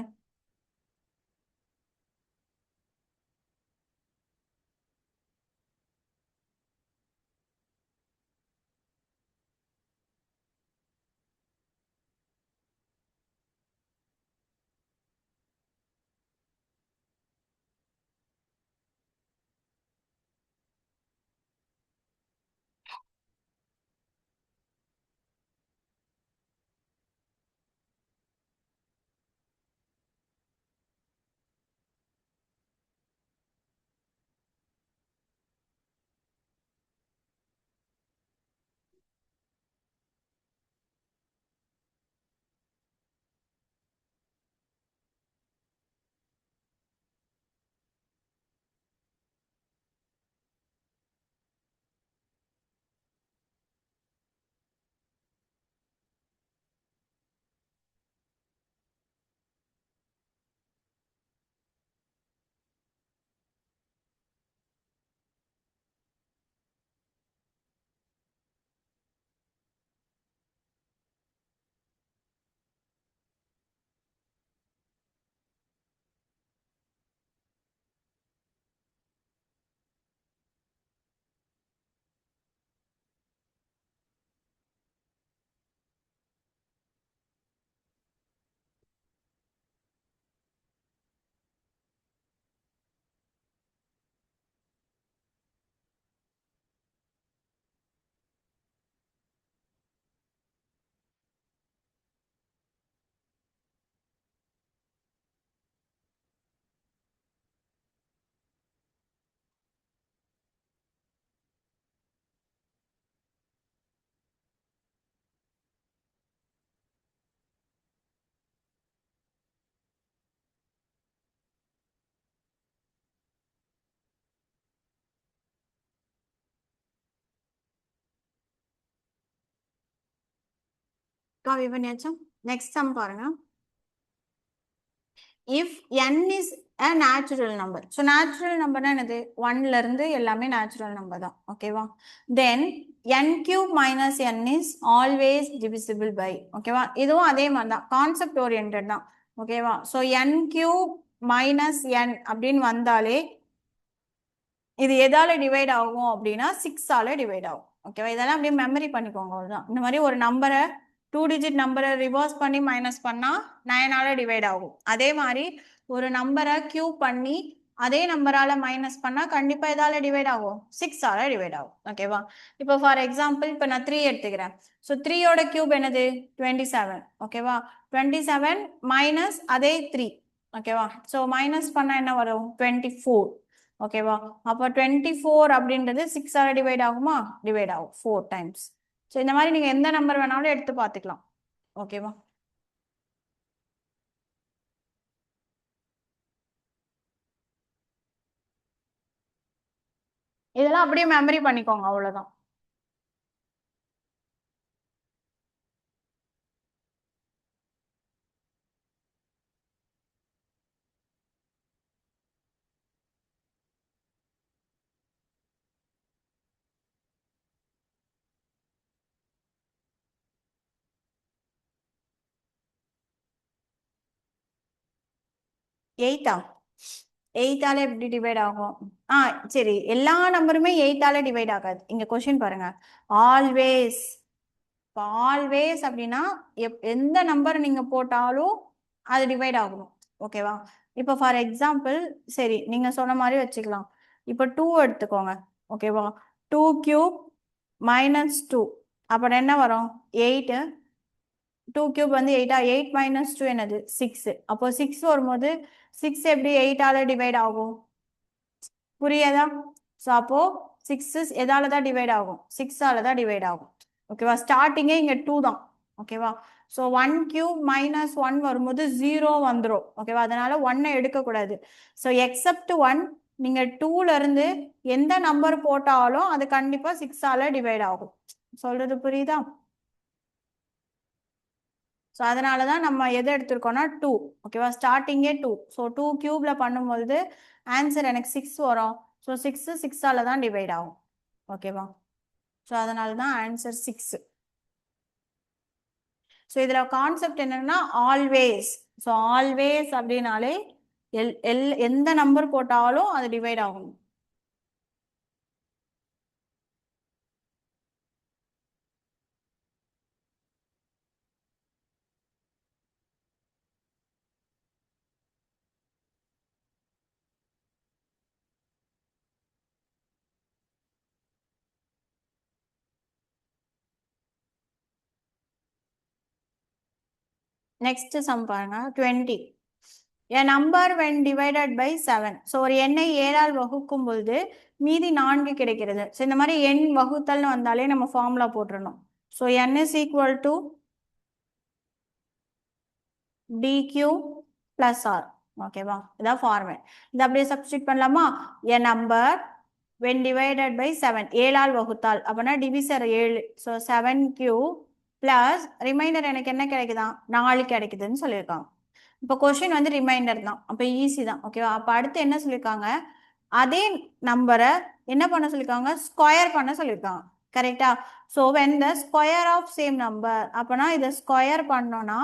காப்பி பண்ணியாச்சா? நெக்ஸ்ட் சம் பாருங்க. if n is a natural number. So natural number என்னது 1ல இருந்து எல்லாமே natural number தான். ஓகேவா? Then n cube minus n is always divisible by. ஓகேவா? இதுவும் அதே மாதிரி தான். கான்செப்ட் ஓரியன்டட் தான். ஓகேவா? So n cube minus n அப்படின்னு வந்தாலே இது எதால டிவைட் ஆகும் அப்படின்னா 6ஆல டிவைட் ஆகும். ஓகேவா? இதெல்லாம் அப்படியே மெமரி பண்ணிக்கோங்க. அவ்வளவுதான். இந்த மாதிரி ஒரு நம்பரை 2 டிஜிட் நம்பரை ரிவர்ஸ் பண்ணி மைனஸ் பண்ணா 9ஆல டிவைட் ஆகும். அதே மாதிரி ஒரு நம்பரை கியூப் பண்ணி அதே நம்பரால மைனஸ் பண்ணா கண்டிப்பா எதால டிவைட் ஆகும் 6ஆல டிவைட் ஆகும். ஓகேவா? இப்போ ஃபார் எக்ஸாம்பிள் இப்போ நான் 3 எடுத்துக்கிறேன். ஸோ 3யோட கியூப் என்னது 27. ஓகேவா? 27 மைனஸ் அதே 3. ஓகேவா? ஸோ மைனஸ் பண்ணா என்ன வரும் 24. ஓகேவா? அப்போ 24 அப்படின்றது 6ஆல டிவைட் ஆகுமா? டிவைட் ஆகும் 4 டைம்ஸ். ஸோ இந்த மாதிரி நீங்க எந்த நம்பர் வேணாலும் எடுத்து பார்த்துக்கலாம். ஓகேவா? இதெல்லாம் அப்படியே மெமரி பண்ணிக்கோங்க. அவ்வளவுதான். எயிட்டா? எயிட்டால எப்படி டிவைட் ஆகும்? சரி, எல்லா நம்பருமே எயிட்டால டிவைட் ஆகாது. இங்க கொஸ்டின் பாருங்க. ஆல்வேஸ். ஆல்வேஸ் அப்படின்னா எந்த நம்பர் நீங்க போட்டாலும் அது டிவைட் ஆகணும். ஓகேவா? இப்போ ஃபார் எக்ஸாம்பிள் சரி நீங்க சொன்ன மாதிரி வச்சுக்கலாம். இப்போ 2 எடுத்துக்கோங்க. ஓகேவா? 2 கியூப் மைனஸ் 2 அப்புறம் என்ன வரும் 8. 2 கியூப் வந்து 8. 8 மைனஸ் 2 என்னது 6. அப்போ 6 வரும்போது 6 எப்படி 8ஆல டிவைட் ஆகும்? புரியாதா? ஸோ அப்போ 6 எதால தான் டிவைட் ஆகும் 6ஆல தான் டிவைட் ஆகும். ஓகேவா? ஸ்டார்டிங்கே இங்க 2 தான். ஓகேவா? ஸோ 1 கியூப் மைனஸ் 1 வரும்போது 0 வந்துடும். ஓகேவா? அதனால 1 எடுக்கக்கூடாது. ஸோ எக்ஸப்ட் 1 நீங்க 2ல இருந்து எந்த நம்பர் போட்டாலும் அது கண்டிப்பா 6ஆல டிவைட் ஆகும். சொல்றது புரியுதா? ஸோ அதனால தான் நம்ம எதை எடுத்திருக்கோம்னா 2. ஓகேவா? ஸ்டார்டிங்கே 2. ஸோ 2 கியூப்ல பண்ணும்பொழுது ஆன்சர் எனக்கு 6 வரும். ஸோ 6 6ஆல தான் டிவைட் ஆகும். ஓகேவா? ஸோ அதனால தான் ஆன்சர் 6. ஸோ இதுல கான்செப்ட் என்னன்னா ஆல்வேஸ். ஸோ ஆல்வேஸ் அப்படின்னாலே எந்த நம்பர் போட்டாலும் அது டிவைட் ஆகும். நெக்ஸ்ட் சம் பாருங்க 20. A number when divided by 7. So ஒரு எண்ணை 7ஆல் வகுக்கும் பொழுது மீதி 4 கிடைக்கிறது. ஸோ இந்த மாதிரி எண் வகுத்தல்னு வந்தாலே நம்ம ஃபார்முலா போட்டுறணும். So n is equal to dq plus r. ஓகேவா? இதான் ஃபார்முலா. இதை அப்படியே சப்ஸ்டிட் பண்ணலாமா? a number when divided by 7. 7ஆல் வகுத்தால் அப்படின்னா divisor 7. So 7q plus reminder எனக்கு என்ன கிடைக்குதான் 4 கிடைக்குதுன்னு சொல்லியிருக்காங்க. இப்போ கொஸ்டின் வந்து ரிமைண்டர் தான். அப்போ ஈஸி தான். ஓகேவா? அப்போ அடுத்து என்ன சொல்லியிருக்காங்க? அதே நம்பரை என்ன பண்ண சொல்லியிருக்காங்க? ஸ்கொயர் பண்ண சொல்லியிருக்காங்க. கரெக்டா? So when the square of same number அப்போனா இதை ஸ்கொயர் பண்ணோம்னா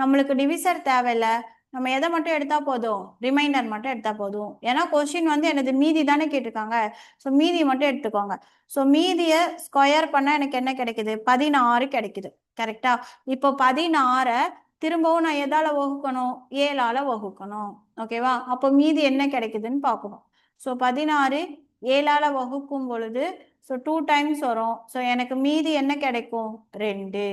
நம்மளுக்கு டிவிசர் தேவையில்லை. நம்ம எதை மட்டும் எடுத்தா போதும்? ரிமைண்டர் மட்டும் எடுத்தா போதும். ஏன்னா கொஸ்டின் வந்து எனது மீதி தானே கேட்டிருக்காங்க. ஸோ மீதி மட்டும் எடுத்துக்கோங்க. ஸோ மீதியை ஸ்கொயர் பண்ண எனக்கு என்ன கிடைக்குது? 16 கிடைக்குது. கரெக்டா? இப்போ 16 திரும்பவும் நான் எதால வகுக்கணும்? 7ஆல வகுக்கணும். ஓகேவா? அப்போ மீதி என்ன கிடைக்குதுன்னு பார்க்கணும். ஸோ 16 7ஆல வகுக்கும் பொழுது ஸோ 2 டைம்ஸ் வரும். ஸோ எனக்கு மீதி என்ன கிடைக்கும்? 2.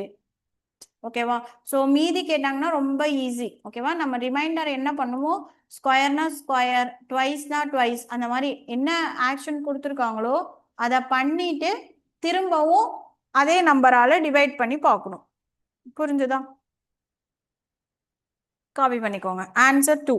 ஓகேவா? ஸோ மீதி கேட்டாங்கன்னா ரொம்ப ஈஸி. ஓகேவா? நம்ம ரிமைண்டர் என்ன பண்ணுவோம்? ஸ்கொயர்னா ஸ்கொயர், ட்வைஸ்னா ட்வைஸ், அந்த மாதிரி என்ன ஆக்ஷன் கொடுத்துருக்காங்களோ அதை பண்ணிட்டு திரும்பவும் அதே நம்பரால டிவைட் பண்ணி பார்க்கணும். புரிஞ்சுதா? காப்பி பண்ணிக்கோங்க. ஆன்சர் 2.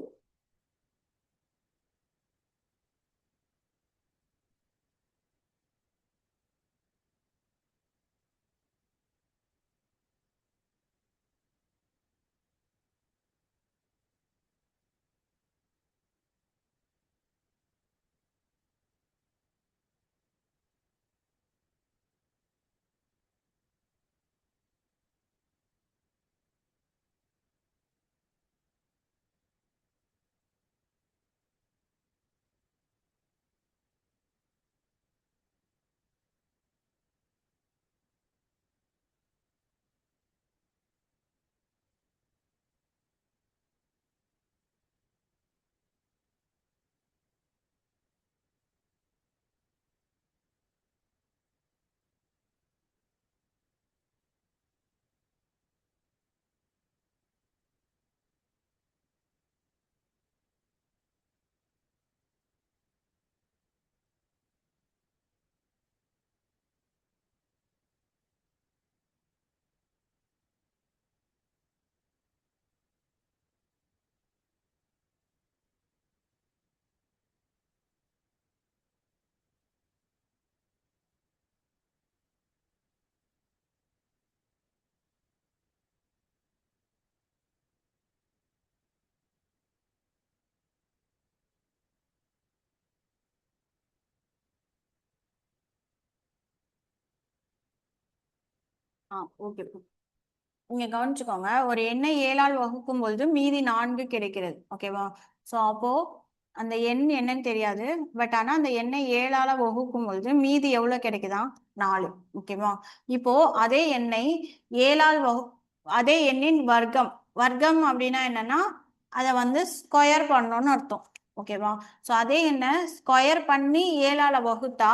ஓகே. நீங்க கவனிச்சுக்கோங்க. ஒரு எண்ணை 7ஆல் வகுக்கும் பொழுது மீதி 4 கிடைக்கிறது. ஓகேவா? ஸோ அப்போ அந்த எண் என்னன்னு தெரியாது. பட் ஆனா அந்த எண்ணை 7ஆல வகுக்கும் பொழுது மீதி எவ்வளோ கிடைக்குதா? 4. ஓகேவா? இப்போ அதே எண்ணை 7ஆல் அதே எண்ணின் வர்க்கம். வர்க்கம் அப்படின்னா என்னன்னா, அத வந்து ஸ்கொயர் பண்ணணும்னு அர்த்தம். ஓகேவா? ஸோ அதே எண்ணை ஸ்கொயர் பண்ணி 7ஆல வகுத்தா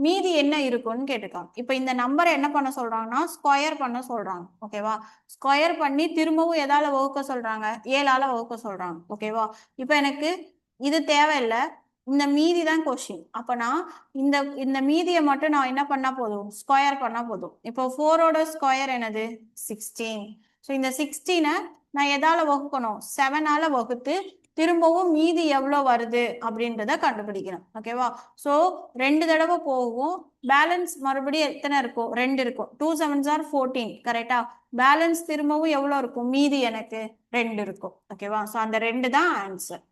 மீதி என்ன இருக்கும்னு கேட்டிருக்காங்க. இப்போ இந்த நம்பரை என்ன பண்ண சொல்றாங்கன்னா, ஸ்கொயர் பண்ண சொல்றாங்க. ஓகேவா? ஸ்கொயர் பண்ணி திரும்பவும் எதால வகுக்க சொல்றாங்க? 7ஆல வகுக்க சொல்றாங்க. ஓகேவா? இப்போ எனக்கு இது தேவையில்ல. இந்த மீதி தான் கொஸ்டின். அப்பனா இந்த இந்த மீதியை மட்டும் நான் என்ன பண்ணா போதும்? ஸ்கொயர் பண்ணா போதும். இப்போ 4ஓட ஸ்கொயர் என்னது? 16. ஸோ இந்த 16 நான் எதால வகுக்கணும்? 7ஆல வகுத்து திரும்பவும் மீதி எவ்வளோ வருது அப்படின்றத கண்டுபிடிக்கணும். ஓகேவா? ஸோ 2 தடவை போகும். பேலன்ஸ் மறுபடியும் எத்தனை இருக்கும்? 2 இருக்கும். 2 7s are 14. கரெக்டா? பேலன்ஸ் திரும்பவும் எவ்வளோ இருக்கும்? மீதி எனக்கு 2 இருக்கும். ஓகேவா? ஸோ அந்த 2 தான் ஆன்சர்.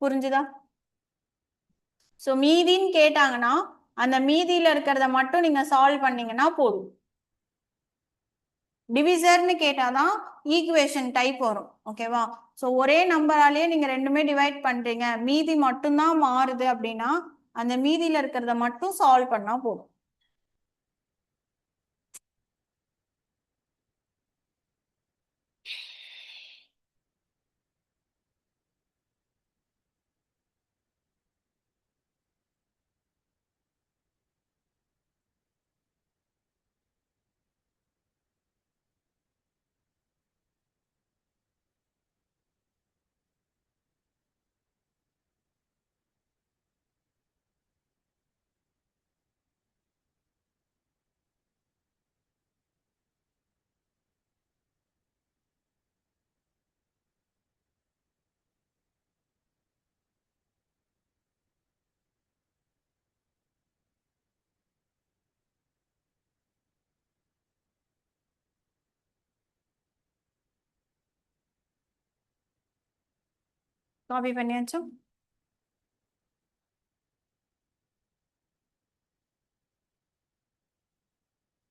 புரிஞ்சுதா? ஸோ மீதின்னு கேட்டாங்கன்னா அந்த மீதியில இருக்கிறத மட்டும் நீங்க சால்வ் பண்ணீங்கன்னா போதும். டிவிசர்னு கேட்டாதான் ஈக்குவேஷன் டைப் வரும். ஓகேவா? ஸோ ஒரே நம்பராலேயே நீங்க ரெண்டுமே டிவைட் பண்றீங்க, மீதி மட்டும்தான் மாறுது அப்படின்னா அந்த மீதியில இருக்கிறத மட்டும் சால்வ் பண்ணா போதும். காப்பி பண்ணியாச்சா?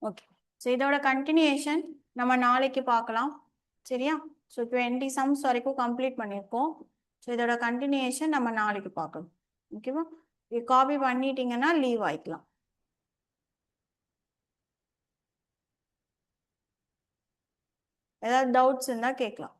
ஓகே. ஸோ இதோட கண்டினியூஷன் நம்ம நாளைக்கு பார்க்கலாம். சரியா? ஸோ 20 சம்ஸ் வரைக்கும் கம்ப்ளீட் பண்ணியிருக்கோம். ஸோ இதோட கண்டினியூஷன் நம்ம நாளைக்கு பார்க்கலாம். ஓகேவா? இது காப்பி பண்ணிட்டீங்கன்னா லீவ் ஆயிக்கலாம். ஏதாவது டவுட்ஸ் இருந்தால் கேட்கலாம்.